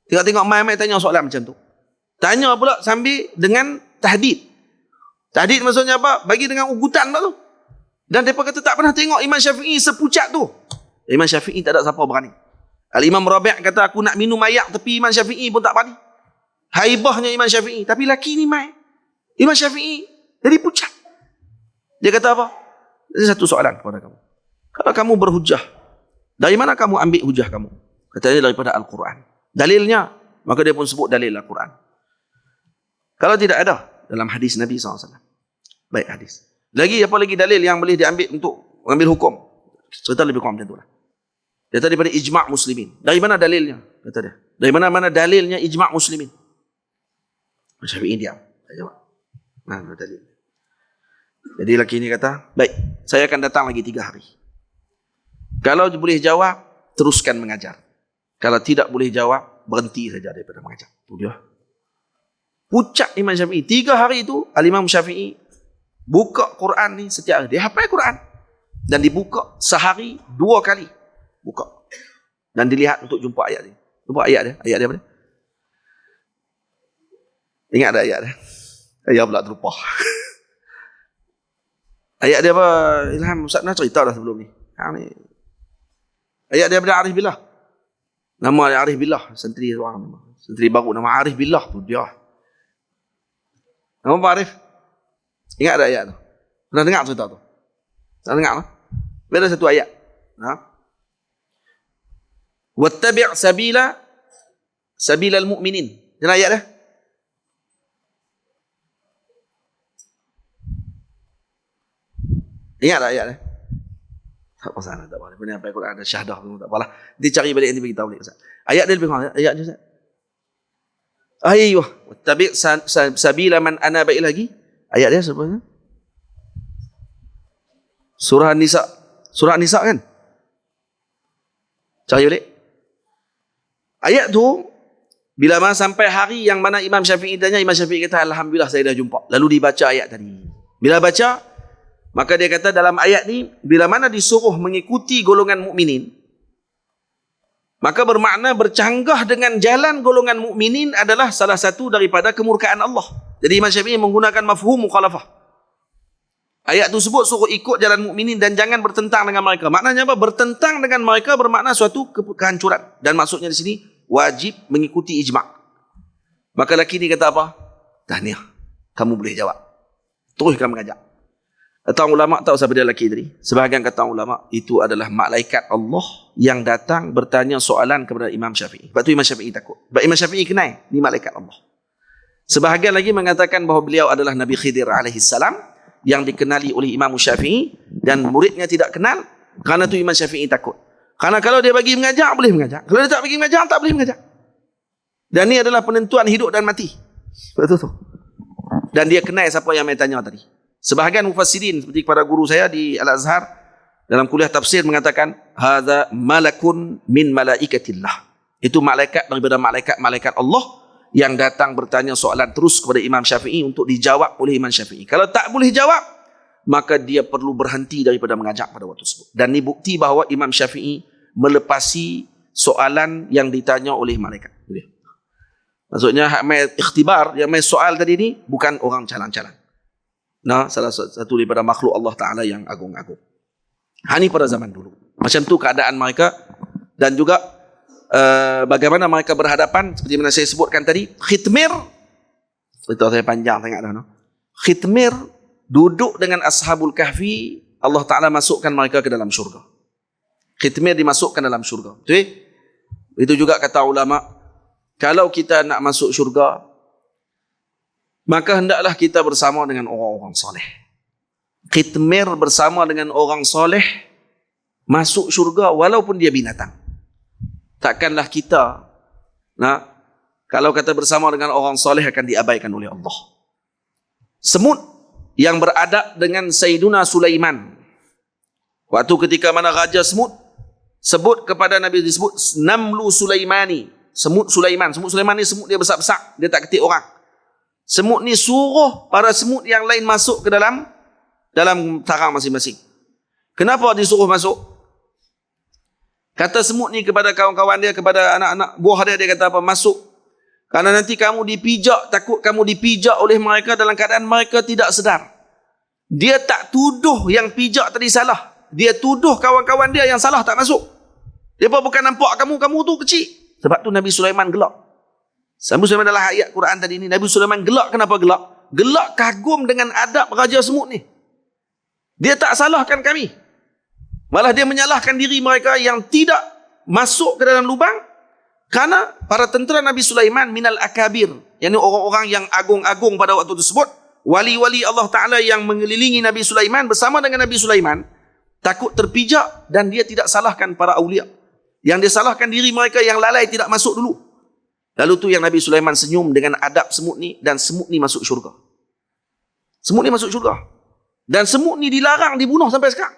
Tengok-tengok mai tanya soalan macam tu. Tanya pula sambil dengan tahdid. Tahdid maksudnya apa? Bagi dengan ugutan pula tu. Dan mereka kata tak pernah tengok Imam Syafi'i sepucat tu. Imam Syafi'i tak ada siapa berani. Al-Imam Rabi' kata aku nak minum air tepi Imam Syafi'i pun tak berani. Haibahnya Imam Syafi'i. Tapi laki ni mai. Imam Syafi'i jadi pucat. Dia kata apa? Ini satu soalan kepada kamu. Kalau kamu berhujah, dari mana kamu ambil hujah kamu? Katanya daripada Al-Quran. Dalilnya, maka dia pun sebut dalil Al-Quran. Kalau tidak ada dalam hadis Nabi SAW. Baik hadis. Apa lagi dalil yang boleh diambil untuk mengambil hukum? Cerita lebih kurang macam itulah. Dia kata daripada ijma' muslimin. Dari mana dalilnya? Kata dia. Dari mana dalilnya ijma' muslimin? Syafi'i diam. Tak jawab. Dalil. Jadi lelaki ini kata, baik, saya akan datang lagi 3 hari. Kalau boleh jawab, teruskan mengajar. Kalau tidak boleh jawab, berhenti saja daripada mengajar. Itu dia. Pucat Imam Syafi'i. 3 hari itu, Al-Imam Syafi'i buka Quran ni setiap hari. Dia hafal Quran. Dan dibuka sehari 2 kali. Buka. Dan dilihat untuk jumpa ayat dia. Jumpa ayat dia. Ayat dia apa dia? Ingat ada ayat dia? Ayat pula terlupa. Ayat dia apa? Ilham, Ustaz nak cerita dah sebelum ni. Ayat dia daripada Arif Billah. Nama dia Arif Billah. Sentri seorang nama. Sentri baru nama Arif Billah tu dia. Nama apa Arif? Ingat ada ayat tu? Pernah dengar cerita tu? Pernah dengar tak? Ada satu ayat. Wattabi' sabilal mu'minin. Jangan ayat dia? Ingat tak ayat ni? Tak apa sana, tak apa. Benda apa Quran ada syahdah tu, tak apalah. Nanti cari balik nanti beritahu balik Ustaz. Ayat dia lebih kurang, ayat je Ustaz. Ayuh, tabi' sabila man anaba lagi. Ayat dia sebenarnya. Surah An-Nisa. Surah An-Nisa kan? Cari balik. Ayat tu bila mana sampai hari yang mana Imam Syafi'i tanya, Imam Syafi'i kata alhamdulillah saya dah jumpa. Lalu dibaca ayat tadi. Bila baca, maka dia kata dalam ayat ni bila mana disuruh mengikuti golongan mukminin, maka bermakna bercanggah dengan jalan golongan mukminin adalah salah satu daripada kemurkaan Allah. Jadi Imam Syafi'i menggunakan mafhum mukhalafah. Ayat tu sebut suruh ikut jalan mukminin dan jangan bertentang dengan mereka. Maknanya apa? Bertentang dengan mereka bermakna suatu kehancuran. Dan maksudnya di sini wajib mengikuti ijma'. Maka lelaki ni kata apa? Tahniah. Kamu boleh jawab. Teruskan mengajak. Kata ulama, tahu siapa dia lelaki tadi? Sebahagian kata ulama, itu adalah malaikat Allah yang datang bertanya soalan kepada Imam Syafi'i. Sebab tu Imam Syafi'i takut. Sebab Imam Syafi'i kenal, ni malaikat Allah. Sebahagian lagi mengatakan bahawa beliau adalah Nabi Khidir alaihissalam yang dikenali oleh Imam Syafi'i dan muridnya tidak kenal. Kerana tu Imam Syafi'i takut. Kerana kalau dia bagi mengajak, boleh mengajak. Kalau dia tak bagi mengajak, tak boleh mengajak. Dan ni adalah penentuan hidup dan mati. Betul tu. Dan dia kenal siapa yang saya tanya tadi. Sebahagian mufassirin seperti para guru saya di Al-Azhar dalam kuliah tafsir mengatakan hadza malakun min malaikatillah. Itu malaikat daripada malaikat Allah yang datang bertanya soalan terus kepada Imam Syafi'i untuk dijawab oleh Imam Syafi'i. Kalau tak boleh jawab, maka dia perlu berhenti daripada mengajak pada waktu tersebut. Dan ini bukti bahawa Imam Syafi'i melepasi soalan yang ditanya oleh malaikat. Maksudnya hak mai ikhtibar, yang mai soal tadi ni bukan orang calang-calang. Nah, salah satu daripada makhluk Allah Ta'ala yang agung-agung. Ini pada zaman dulu. Macam tu keadaan mereka. Dan juga bagaimana mereka berhadapan. Seperti mana saya sebutkan tadi. Khitmir. Itu saya panjang sangat dah. No? Khitmir duduk dengan Ashabul Kahfi. Allah Ta'ala masukkan mereka ke dalam syurga. Khitmir dimasukkan dalam syurga. Itu juga kata ulama. Kalau kita nak masuk syurga, maka hendaklah kita bersama dengan orang-orang soleh. Khitmir bersama dengan orang soleh masuk syurga walaupun dia binatang. Takkanlah kita kalau kata bersama dengan orang soleh akan diabaikan oleh Allah. Semut yang beradab dengan Sayyiduna Sulaiman. Waktu ketika mana Raja Semut sebut kepada Nabi, disebut Namlu Sulaimani. Semut Sulaiman. Semut Sulaiman ni semut dia besar-besar. Dia tak ketik orang. Semut ni suruh para semut yang lain masuk ke dalam sarang masing-masing. Kenapa disuruh masuk? Kata semut ni kepada kawan-kawan dia, kepada anak-anak buah dia, dia kata apa? Masuk. Karena nanti kamu dipijak, takut kamu dipijak oleh mereka dalam keadaan mereka tidak sedar. Dia tak tuduh yang pijak tadi salah. Dia tuduh kawan-kawan dia yang salah tak masuk. Dia pun bukan nampak kamu tu kecil. Sebab tu Nabi Sulaiman gelak. Nabi Sulaiman dalam ayat Quran tadi ni, Nabi Sulaiman gelak. Kenapa gelak? Gelak kagum dengan adab Raja Semut ni. Dia tak salahkan kami. Malah dia menyalahkan diri mereka yang tidak masuk ke dalam lubang. Kerana para tentera Nabi Sulaiman minal akabir. Yang ini orang-orang yang agung-agung pada waktu tersebut. Wali-wali Allah Ta'ala yang mengelilingi Nabi Sulaiman bersama dengan Nabi Sulaiman. Takut terpijak dan dia tidak salahkan para awliya. Yang dia salahkan diri mereka yang lalai tidak masuk dulu. Lalu tu yang Nabi Sulaiman senyum dengan adab semut ni, dan semut ni masuk syurga. Semut ni masuk syurga. Dan semut ni dilarang dibunuh sampai sekarang.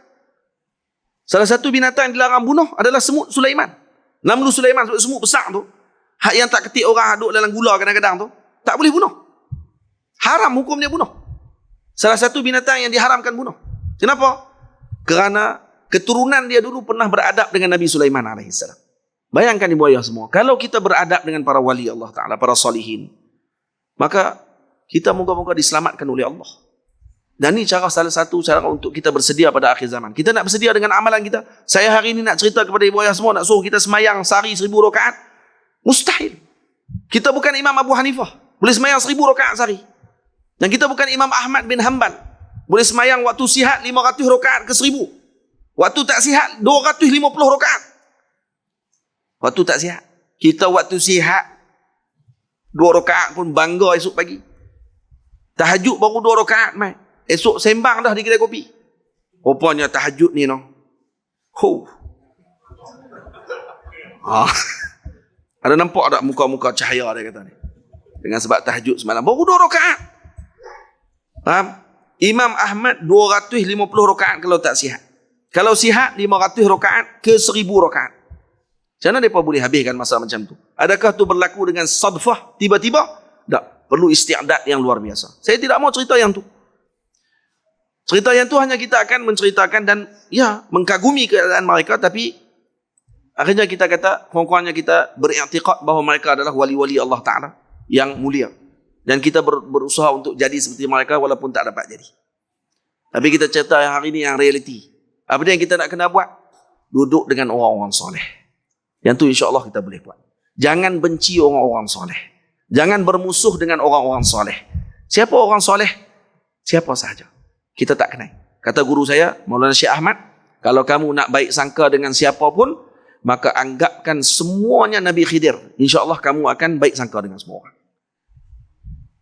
Salah satu binatang yang dilarang bunuh adalah semut Sulaiman. Namlu Sulaiman, semut besar tu. Hak yang tak ketik orang duduk dalam gula kadang-kadang tu, tak boleh bunuh. Haram hukum dia bunuh. Salah satu binatang yang diharamkan bunuh. Kenapa? Kerana keturunan dia dulu pernah beradab dengan Nabi Sulaiman alaihissalam. Bayangkan ibu ayah semua. Kalau kita beradab dengan para wali Allah Ta'ala, para salihin, maka kita moga-moga diselamatkan oleh Allah. Dan ini salah satu cara untuk kita bersedia pada akhir zaman. Kita nak bersedia dengan amalan kita. Saya hari ini nak cerita kepada ibu ayah semua, nak suruh kita semayang sehari 1000 rakaat. Mustahil. Kita bukan Imam Abu Hanifah. Boleh semayang 1000 rakaat sehari. Dan kita bukan Imam Ahmad bin Hanbal. Boleh semayang waktu sihat 500 rakaat ke 1000. Waktu tak sihat 250 rakaat. Waktu tak sihat. Kita waktu sihat 2 rakaat pun bangga esok pagi. Tahajud baru 2 rakaat mai. Esok sembang dah di kedai kopi. Rupanya tahajud ni no. Ada nampak tak muka-muka cahaya dia kata ni? Dengan sebab tahajud semalam. Baru 2 rakaat. Faham? Imam Ahmad 250 rakaat kalau tak sihat. Kalau sihat 500 rakaat ke 1000 rakaat. Macam mana mereka boleh habiskan masa macam tu? Adakah tu berlaku dengan sadfah tiba-tiba? Tak. Perlu istiadat yang luar biasa. Saya tidak mau cerita yang tu. Cerita yang tu hanya kita akan menceritakan dan ya mengkagumi keadaan mereka, tapi akhirnya kita kata, kurang-kurangnya kita beriktikad bahawa mereka adalah wali-wali Allah Ta'ala yang mulia. Dan kita berusaha untuk jadi seperti mereka walaupun tak dapat jadi. Tapi kita cerita yang hari ini yang realiti. Apa yang kita nak kena buat? Duduk dengan orang-orang soleh. Yang tu insya-Allah kita boleh buat. Jangan benci orang-orang soleh. Jangan bermusuh dengan orang-orang soleh. Siapa orang soleh? Siapa sahaja. Kita tak kenal. Kata guru saya, Maulana Syekh Ahmad, kalau kamu nak baik sangka dengan siapa pun, maka anggapkan semuanya Nabi Khidir. InsyaAllah kamu akan baik sangka dengan semua orang.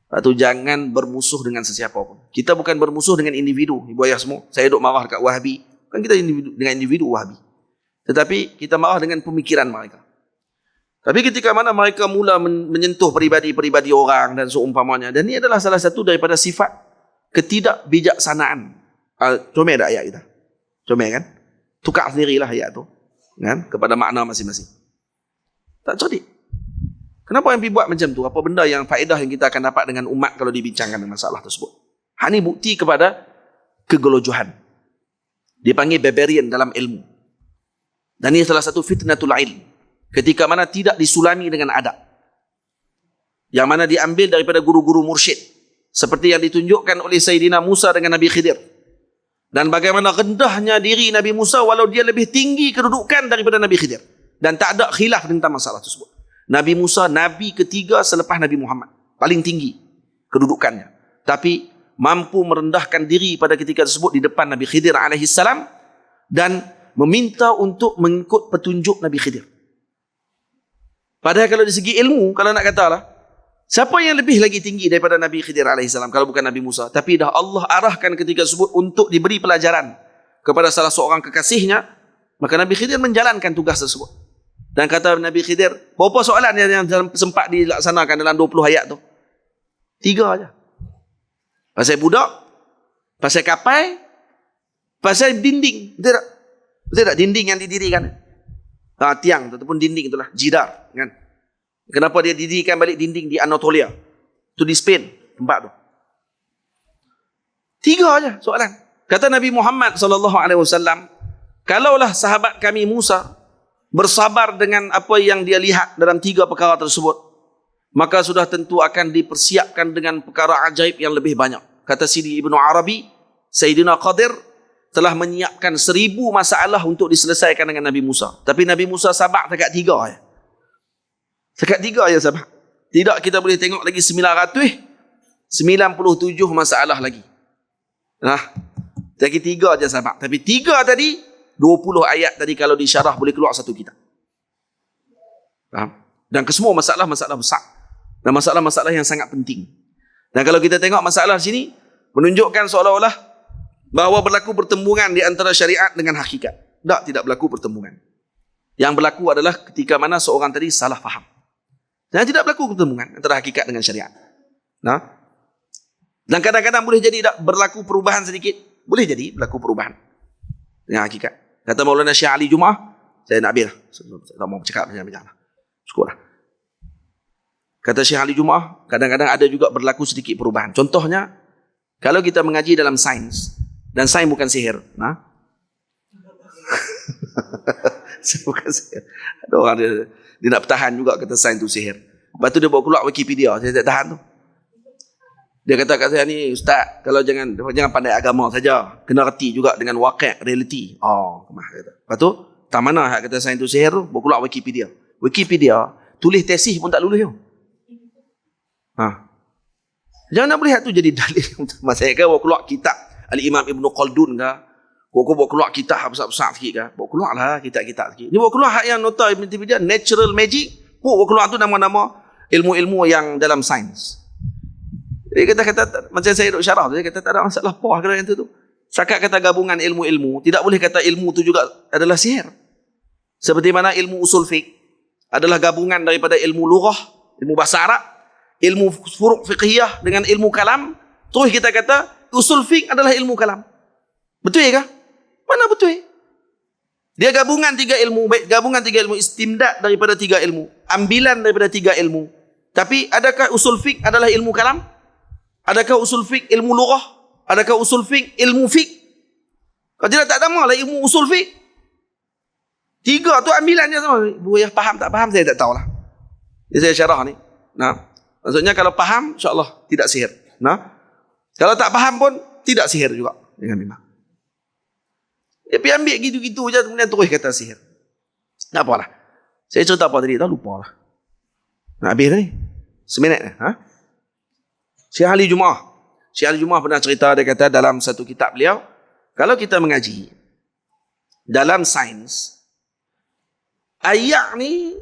Lepas tu jangan bermusuh dengan sesiapa pun. Kita bukan bermusuh dengan individu, ibu ayah semua. Saya duduk marah dekat Wahabi. Kan kita dengan individu Wahabi. Tetapi kita marah dengan pemikiran mereka. Tapi ketika mana mereka mula menyentuh peribadi-peribadi orang dan seumpamanya, dan ini adalah salah satu daripada sifat ketidakbijaksanaan. Comel tak ayat kita? Comel kan? Tukar sendirilah ayat tu. Kan? Kepada makna masing-masing. Tak cerdik. Kenapa yang pergi buat macam tu? Apa benda yang faedah yang kita akan dapat dengan umat kalau dibincangkan dengan masalah tersebut? Ini bukti kepada kegelojohan. Dipanggil barbarian dalam ilmu. Dan ini salah satu fitnatul ilm. Ketika mana tidak disulami dengan adab. Yang mana diambil daripada guru-guru mursyid. Seperti yang ditunjukkan oleh Sayyidina Musa dengan Nabi Khidir. Dan bagaimana rendahnya diri Nabi Musa walau dia lebih tinggi kedudukan daripada Nabi Khidir. Dan tak ada khilaf tentang masalah tersebut. Nabi Musa, Nabi ketiga selepas Nabi Muhammad. Paling tinggi kedudukannya. Tapi mampu merendahkan diri pada ketika tersebut di depan Nabi Khidir alaihissalam. Dan meminta untuk mengikut petunjuk Nabi Khidir. Padahal kalau dari segi ilmu, kalau nak katalah, siapa yang lebih lagi tinggi daripada Nabi Khidir alaihissalam kalau bukan Nabi Musa? Tapi dah Allah arahkan ketika tersebut untuk diberi pelajaran kepada salah seorang kekasihnya, maka Nabi Khidir menjalankan tugas tersebut. Dan kata Nabi Khidir, berapa soalan yang sempat dilaksanakan dalam 20 ayat tu? 3 aja. Pasal budak, pasal kapal, pasal dinding. Betul tak? Betul tak? Dinding yang didirikan. Tiang ataupun dinding itulah, jidar. Kan? Kenapa dia didirikan balik dinding di Anatolia? Itu di Spain, tempat tu. 3 aja soalan. Kata Nabi Muhammad SAW, kalaulah sahabat kami Musa bersabar dengan apa yang dia lihat dalam 3 perkara tersebut, maka sudah tentu akan dipersiapkan dengan perkara ajaib yang lebih banyak. Kata Sidi Ibnu Arabi, Sayyidina Qadir telah menyiapkan 1000 masalah untuk diselesaikan dengan Nabi Musa. Tapi Nabi Musa sabar dekat 3 aja. Dekat 3 aja sabar. Tidak, kita boleh tengok lagi 997 masalah lagi. Lagi 3 aja sabar. Tapi 3 tadi 20 ayat tadi kalau disyarah boleh keluar satu kitab. Faham? Dan kesemua masalah-masalah besar. Dan masalah-masalah yang sangat penting. Dan kalau kita tengok masalah sini, menunjukkan seolah-olah bahawa berlaku pertembungan di antara syariat dengan hakikat. Tidak berlaku pertembungan. Yang berlaku adalah ketika mana seorang tadi salah faham. Dan tidak berlaku pertembungan antara hakikat dengan syariat. Dan kadang-kadang boleh jadi berlaku perubahan sedikit. Boleh jadi berlaku perubahan dengan hakikat. Kata Maulana Syekh Ali Jumaah, saya nak habis lah. Saya tak mau bercakap macam-macam lah. Cukup lah. Kata Syekh Ali Jumaah, kadang-kadang ada juga berlaku sedikit perubahan. Contohnya, kalau kita mengaji dalam sains, dan sains bukan sihir. Bukan sihir. Ada orang dia nak bertahan juga kata sains tu sihir. Lepas tu dia bawa keluar Wikipedia, saya tak tahan tu. Dia kata kat saya ni, Ustaz, kalau jangan pandai agama saja, kena reti juga dengan wakil, reality. Kemah kata. Lepas tu, tak mana kata sains tu sihir tu, bawa keluar Wikipedia. Wikipedia, tulis tesis pun tak lulus. Jangan boleh tu jadi dalil. Maksudnya kan bawa keluar kitab Al-Imam Ibn Khaldun ke, bawa keluar kitab besar-besar sikit ke, bawa keluar lah kitab-kitab sikit. Ni bawa keluar hak yang nota Wikipedia, natural magic, bawa keluar tu nama-nama ilmu-ilmu yang dalam sains. Dia kata macam saya duk syarah tu, dia kata tak ada masalah apa kalau yang tu. Sakat kata gabungan ilmu-ilmu, tidak boleh kata ilmu itu juga adalah sihir. Seperti mana ilmu usul fiqh adalah gabungan daripada ilmu lughah, ilmu bahasa Arab, ilmu furu' fiqhiyah dengan ilmu kalam. Terus kita kata usul fiqh adalah ilmu kalam. Betul ya kah? Mana betul? Dia gabungan tiga ilmu, gabungan tiga ilmu, istimdad daripada tiga ilmu, ambilan daripada tiga ilmu. Tapi adakah usul fiqh adalah ilmu kalam? Adakah usul fiqh ilmu lughah? Adakah usul fiqh ilmu fiqh? Kalau tidak, tak sama lah ilmu usul fiqh. Tiga tu ambilannya sama. Bu ya faham tak faham saya tak tahulah. Jadi saya syarah ni. Nah, maksudnya kalau faham insya-Allah tidak sihir. Nah, kalau tak faham pun tidak sihir juga dengan memang. Ya pergi ambil gitu-gitu je kemudian terus kata sihir. Tak apalah. Saya cerita apa tadi tak lupa lah. Nak habis ni. Seminit ni, ha? Syekh Ali Jumaah. Syekh Ali Jumaah pernah cerita, dia kata dalam satu kitab beliau, kalau kita mengaji dalam sains, ayak ni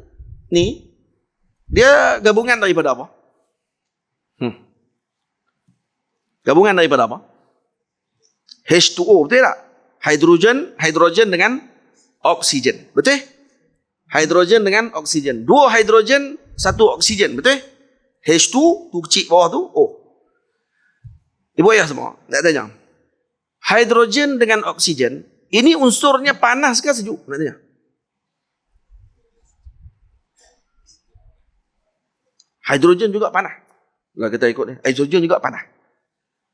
dia gabungan daripada apa? Gabungan daripada apa? H2O, betul tak? Hidrogen dengan oksigen, betul? Hidrogen dengan oksigen. Dua hidrogen, satu oksigen, betul? H2, tu kecil bawah tu, O. Ibu ayah semua, tak tanya. Hidrogen dengan oksigen, ini unsurnya panas ke sejuk? Nak tanya. Hidrogen juga panas. Kalau kita ikut ni, hidrogen juga panas.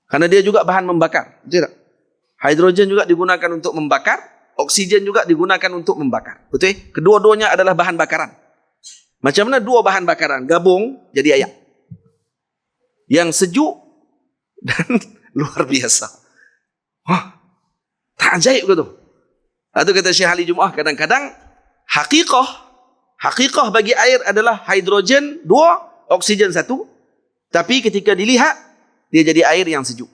Karena dia juga bahan membakar. Betul tak? Hidrogen juga digunakan untuk membakar, oksigen juga digunakan untuk membakar. Betul? Kedua-duanya adalah bahan bakaran. Macam mana dua bahan bakaran gabung jadi ayak? Yang sejuk dan luar biasa. Wah, tak ajaib ke tu? Itu kata Syekh Ali Jumaah, kadang-kadang hakikah bagi air adalah hidrogen 2, oksigen 1. Tapi ketika dilihat, dia jadi air yang sejuk.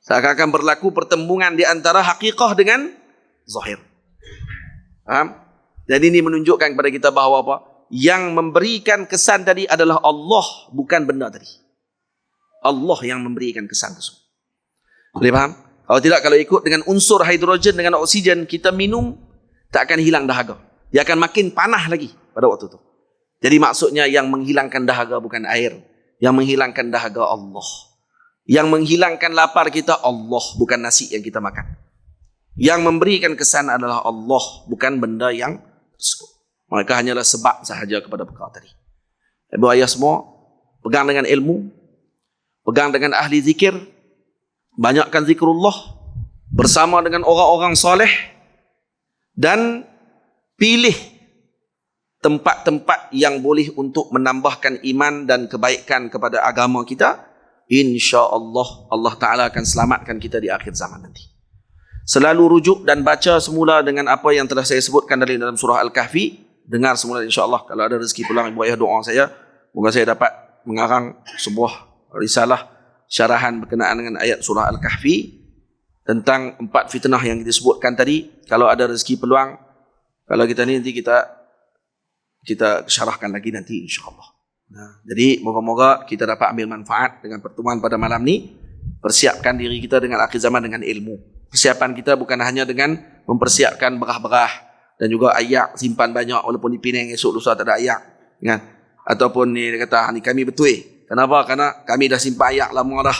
Seakan-akan berlaku pertembungan di antara hakikah dengan zahir. Faham? Jadi ini menunjukkan kepada kita bahawa apa? Yang memberikan kesan tadi adalah Allah, bukan benda tadi. Allah yang memberikan kesan tersebut. Boleh faham? Kalau tidak, kalau ikut dengan unsur hidrogen dengan oksigen, kita minum, tak akan hilang dahaga. Dia akan makin panas lagi pada waktu itu. Jadi maksudnya yang menghilangkan dahaga bukan air. Yang menghilangkan dahaga Allah. Yang menghilangkan lapar kita Allah, bukan nasi yang kita makan. Yang memberikan kesan adalah Allah, bukan benda yang tersebut. Mereka hanyalah sebab sahaja kepada perkara tadi. Ibu ayah semua, pegang dengan ilmu, pegang dengan ahli zikir, banyakkan zikrullah bersama dengan orang-orang soleh, dan pilih tempat-tempat yang boleh untuk menambahkan iman dan kebaikan kepada agama kita. InsyaAllah Allah Ta'ala akan selamatkan kita di akhir zaman nanti. Selalu rujuk dan baca semula dengan apa yang telah saya sebutkan dalam surah Al-Kahfi. Dengar semula insyaAllah. Kalau ada rezeki pulang, ibu ayah doa saya, moga saya dapat mengarang sebuah risalah syarahan berkenaan dengan ayat surah Al-Kahfi tentang 4 fitnah yang kita sebutkan tadi. Kalau ada rezeki peluang, kalau kita ni nanti kita syarahkan lagi nanti insyaAllah. Nah, jadi moga-moga kita dapat ambil manfaat dengan pertemuan pada malam ni. Persiapkan diri kita dengan akhir zaman dengan ilmu. Persiapan kita bukan hanya dengan mempersiapkan berah-berah dan juga ayak simpan banyak walaupun di Penang esok lusa tak ada ayak, kan? Ataupun ni dia kata ni kami betul. Kenapa? Karena kami dah simpan ayak lama dah.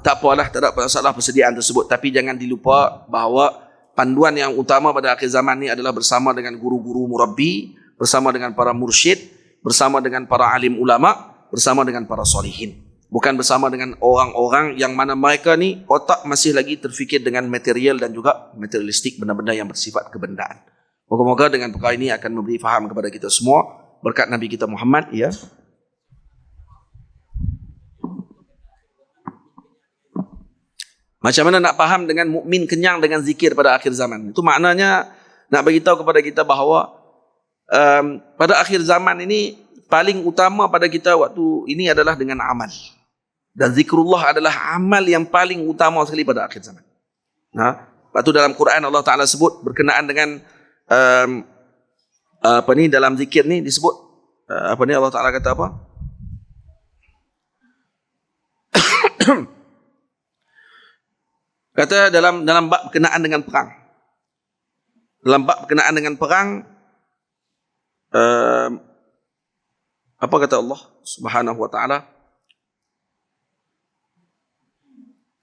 Tak apalah, tak ada masalah persediaan tersebut. Tapi jangan dilupa bahawa panduan yang utama pada akhir zaman ni adalah bersama dengan guru-guru murabbi, bersama dengan para mursyid, bersama dengan para alim ulama, bersama dengan para solihin. Bukan bersama dengan orang-orang yang mana mereka ni otak masih lagi terfikir dengan material dan juga materialistik, benda-benda yang bersifat kebendaan. Moga-moga dengan perkara ini akan memberi faham kepada kita semua berkat Nabi kita Muhammad, ya. Macam mana nak faham dengan mukmin kenyang dengan zikir pada akhir zaman? Itu maknanya nak beritahu kepada kita bahawa pada akhir zaman ini paling utama pada kita waktu ini adalah dengan amal. Dan zikrullah adalah amal yang paling utama sekali pada akhir zaman. Lepas tu dalam Quran Allah Ta'ala sebut berkenaan dengan dalam zikir ni disebut Allah Ta'ala kata apa? Kata dalam bab berkenaan dengan perang. Dalam bab berkenaan dengan perang, apa kata Allah Subhanahu wa taala?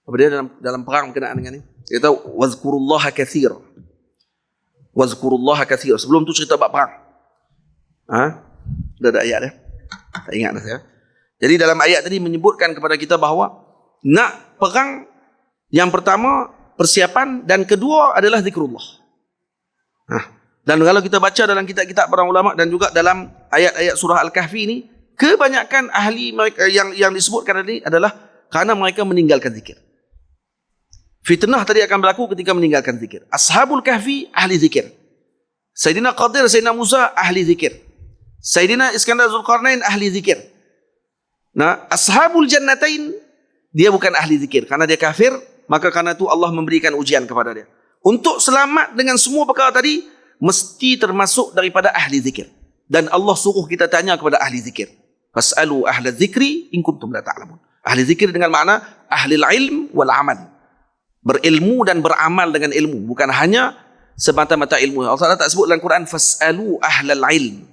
Apa dia dalam perang berkenaan dengan ini? Dia kata wazkurullaha katsira. Wazkurullaha katsira. Sebelum tu cerita bab perang. Dah ada ayat dia. Tak ingat dah saya. Jadi dalam ayat tadi menyebutkan kepada kita bahawa nak perang, yang pertama persiapan dan kedua adalah zikrullah. Dan kalau kita baca dalam kitab-kitab para ulama dan juga dalam ayat-ayat surah Al-Kahfi ini, kebanyakan ahli mereka yang disebutkan tadi adalah kerana mereka meninggalkan zikir. Fitnah tadi akan berlaku ketika meninggalkan zikir. Ashabul Kahfi ahli zikir. Sayyidina Qadir, Sayyidina Musa ahli zikir. Sayyidina Iskandar Zulkarnain ahli zikir. Nah, Ashabul Jannatain dia bukan ahli zikir karena dia kafir, maka karena itu Allah memberikan ujian kepada dia. Untuk selamat dengan semua perkara tadi, mesti termasuk daripada ahli zikir. Dan Allah suruh kita tanya kepada ahli zikir. Fas'alu ahla zikri in kuntum la ta'lamun. Ahli zikir dengan makna ahli ilm wal amal. Berilmu dan beramal dengan ilmu. Bukan hanya semata-mata ilmu. Allah Ta'ala tak sebut dalam Quran, fas'alu ahlal ilm.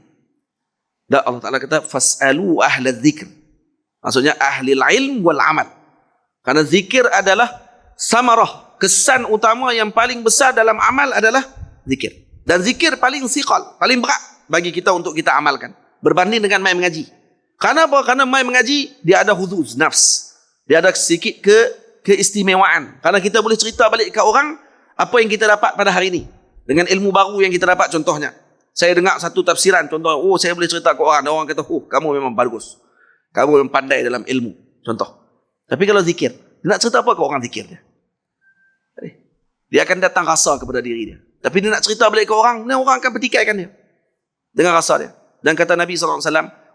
Dan Allah Ta'ala kata, fas'alu ahla zikr. Maksudnya ahli ilm wal amal. Karena zikir adalah samarah. Kesan utama yang paling besar dalam amal adalah zikir. Dan zikir paling siqal, paling berat bagi kita untuk kita amalkan. Berbanding dengan mai mengaji. Karena apa? Karena mai mengaji, dia ada huzuz, nafs. Dia ada sedikit keistimewaan. Karena kita boleh cerita balik ke orang apa yang kita dapat pada hari ini. Dengan ilmu baru yang kita dapat, contohnya. Saya dengar satu tafsiran, contoh, saya boleh cerita ke orang. Dan orang kata, kamu memang bagus. Kamu memang pandai dalam ilmu. Contoh. Tapi kalau zikir, dia nak cerita apa ke orang zikir dia? Dia akan datang rasa kepada diri dia. Tapi dia nak cerita balik ke orang, dan orang akan petikaikan dia. Dengan rasa dia. Dan kata Nabi SAW,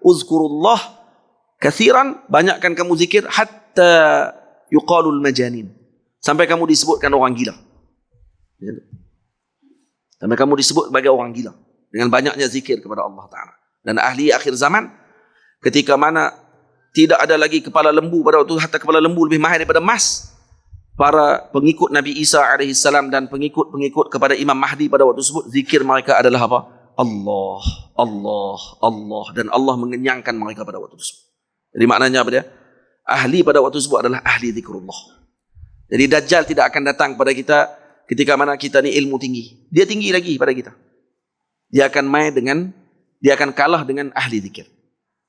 uzkurullah kathiran, banyakkan kamu zikir, hatta yuqalul majanin. Sampai kamu disebutkan orang gila. Sampai kamu disebut sebagai orang gila. Dengan banyaknya zikir kepada Allah Ta'ala. Dan ahli akhir zaman, ketika mana tidak ada lagi kepala lembu pada waktu, hatta kepala lembu lebih mahal daripada emas, para pengikut Nabi Isa AS dan pengikut-pengikut kepada Imam Mahdi pada waktu tersebut, zikir mereka adalah apa? Allah, Allah, Allah. Dan Allah mengenyangkan mereka pada waktu tersebut. Jadi maknanya apa dia? Ahli pada waktu tersebut adalah ahli zikrullah. Jadi Dajjal tidak akan datang kepada kita ketika mana kita ni ilmu tinggi. Dia tinggi lagi pada kita. Dia akan kalah dengan ahli zikir.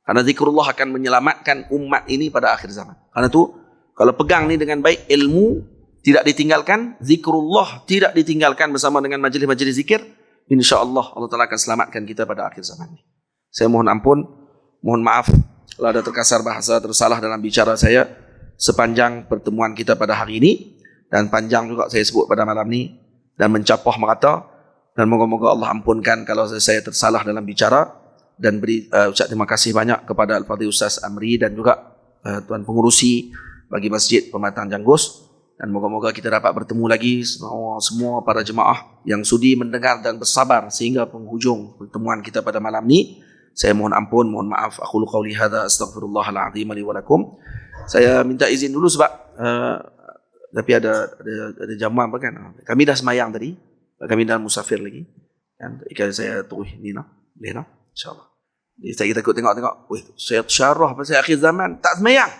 Karena zikrullah akan menyelamatkan umat ini pada akhir zaman. Karena itu, kalau pegang ni dengan baik, ilmu tidak ditinggalkan, zikrullah tidak ditinggalkan bersama dengan majlis-majlis zikir, insya-Allah Allah Ta'ala akan selamatkan kita pada akhir zaman ini. Saya mohon ampun, mohon maaf kalau ada terkasar bahasa, tersalah dalam bicara saya sepanjang pertemuan kita pada hari ini, dan panjang juga saya sebut pada malam ini, dan mencapah merata, dan moga-moga Allah ampunkan kalau saya tersalah dalam bicara, dan ucap terima kasih banyak kepada Al-Fadhil Ustaz Amri dan juga Tuan Pengurusi bagi Masjid Pematang Janggus, dan moga-moga kita dapat bertemu lagi semua para jemaah yang sudi mendengar dan bersabar sehingga penghujung pertemuan kita pada malam ni. Saya mohon ampun, mohon maaf. Aqulu qawli hadza astaghfirullahal azim li wa lakum. Saya minta izin dulu sebab tapi ada jamuan apa kan. Kami dah semayang tadi. Kami dah musafir lagi. Dan ikan saya terus ni nah. Boleh nah? Insya-Allah. Jadi saya takut tengok-tengok. Weh, saya syarah pasal akhir zaman tak semayang.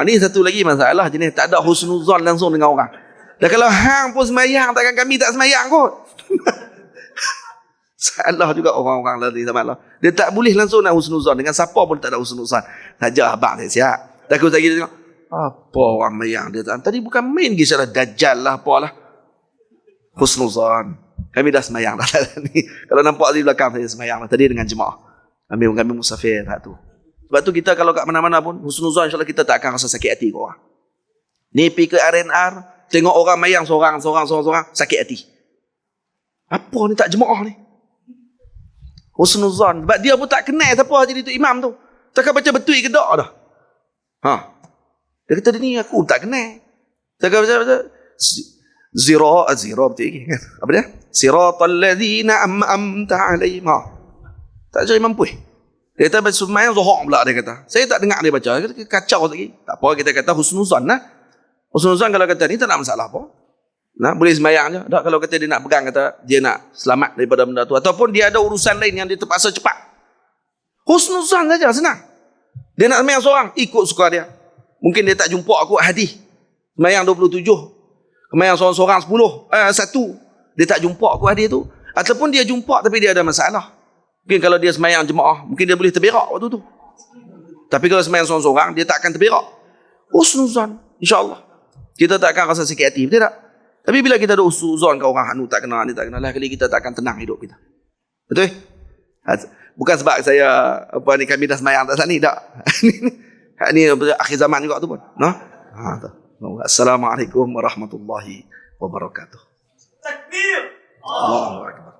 Ni satu lagi masalah jenis tak ada husnuzan langsung dengan orang. Dan kalau hang pun semayang, takkan kami tak semayang kot. Salah juga orang-orang dari zaman Allah. Dia tak boleh langsung nak husnuzan. Dengan siapa pun tak ada husnuzan. Saja abang saya siap. Takut lagi dia tengok, apa orang semayang dia tadi bukan main kisah Dajjal lah apalah. Husnuzan. Kami dah semayang dah. Kalau nampak di belakang saya semayang dah tadi dengan jemaah. Kami musafir tak tu. Sebab tu kita kalau kat mana-mana pun, husnuzan insyaAllah kita tak akan rasa sakit hati ke orang. Ni pergi ke RNR, tengok orang mayang seorang, sakit hati. Apa ni tak jemaah ni? Husnuzan. Sebab dia pun tak kenal siapa jadi tu imam tu. Takkan baca betul ke tak dah. Dia kata dia ni aku tak kenal. Takkan baca zira betul ke? Apa dia? Siratal ladzina am'amta alaihim. Tak jadi mampu. Dia kata baca semayang zuhur pula dia kata. Saya tak dengar dia baca. Dia kata kacau lagi. Tak apa kita kata husnuzan lah. Husnuzan kalau kata ni tak nak masalah apa. Nah, boleh sembahyang je. Tak kalau kata dia nak pegang, kata dia nak selamat daripada benda tu, ataupun dia ada urusan lain yang dia terpaksa cepat. Husnuzan saja, senang. Dia nak sembahyang seorang, ikut suka dia. Mungkin dia tak jumpa aku hadis sembahyang 27, sembahyang seorang-seorang 1. Dia tak jumpa aku hadis tu, ataupun dia jumpa tapi dia ada masalah. Mungkin kalau dia sembahyang jemaah, mungkin dia boleh terberak waktu tu. Tapi kalau sembahyang seorang-seorang, dia tak akan terberak. Husnuzan, insya-Allah. Kita tak akan rasa sakit hati, betul tak? Tapi bila kita ada husnuzan ke orang anu tak kenal, ni tak kenal, lah kali kita tak akan tenang hidup kita. Betul? Bukan sebab saya ni kami dah sembahyang tak sani, tak. Ni akhir zaman juga tu pun. Nah. Assalamualaikum warahmatullahi wabarakatuh. Takbir. Allahu akbar.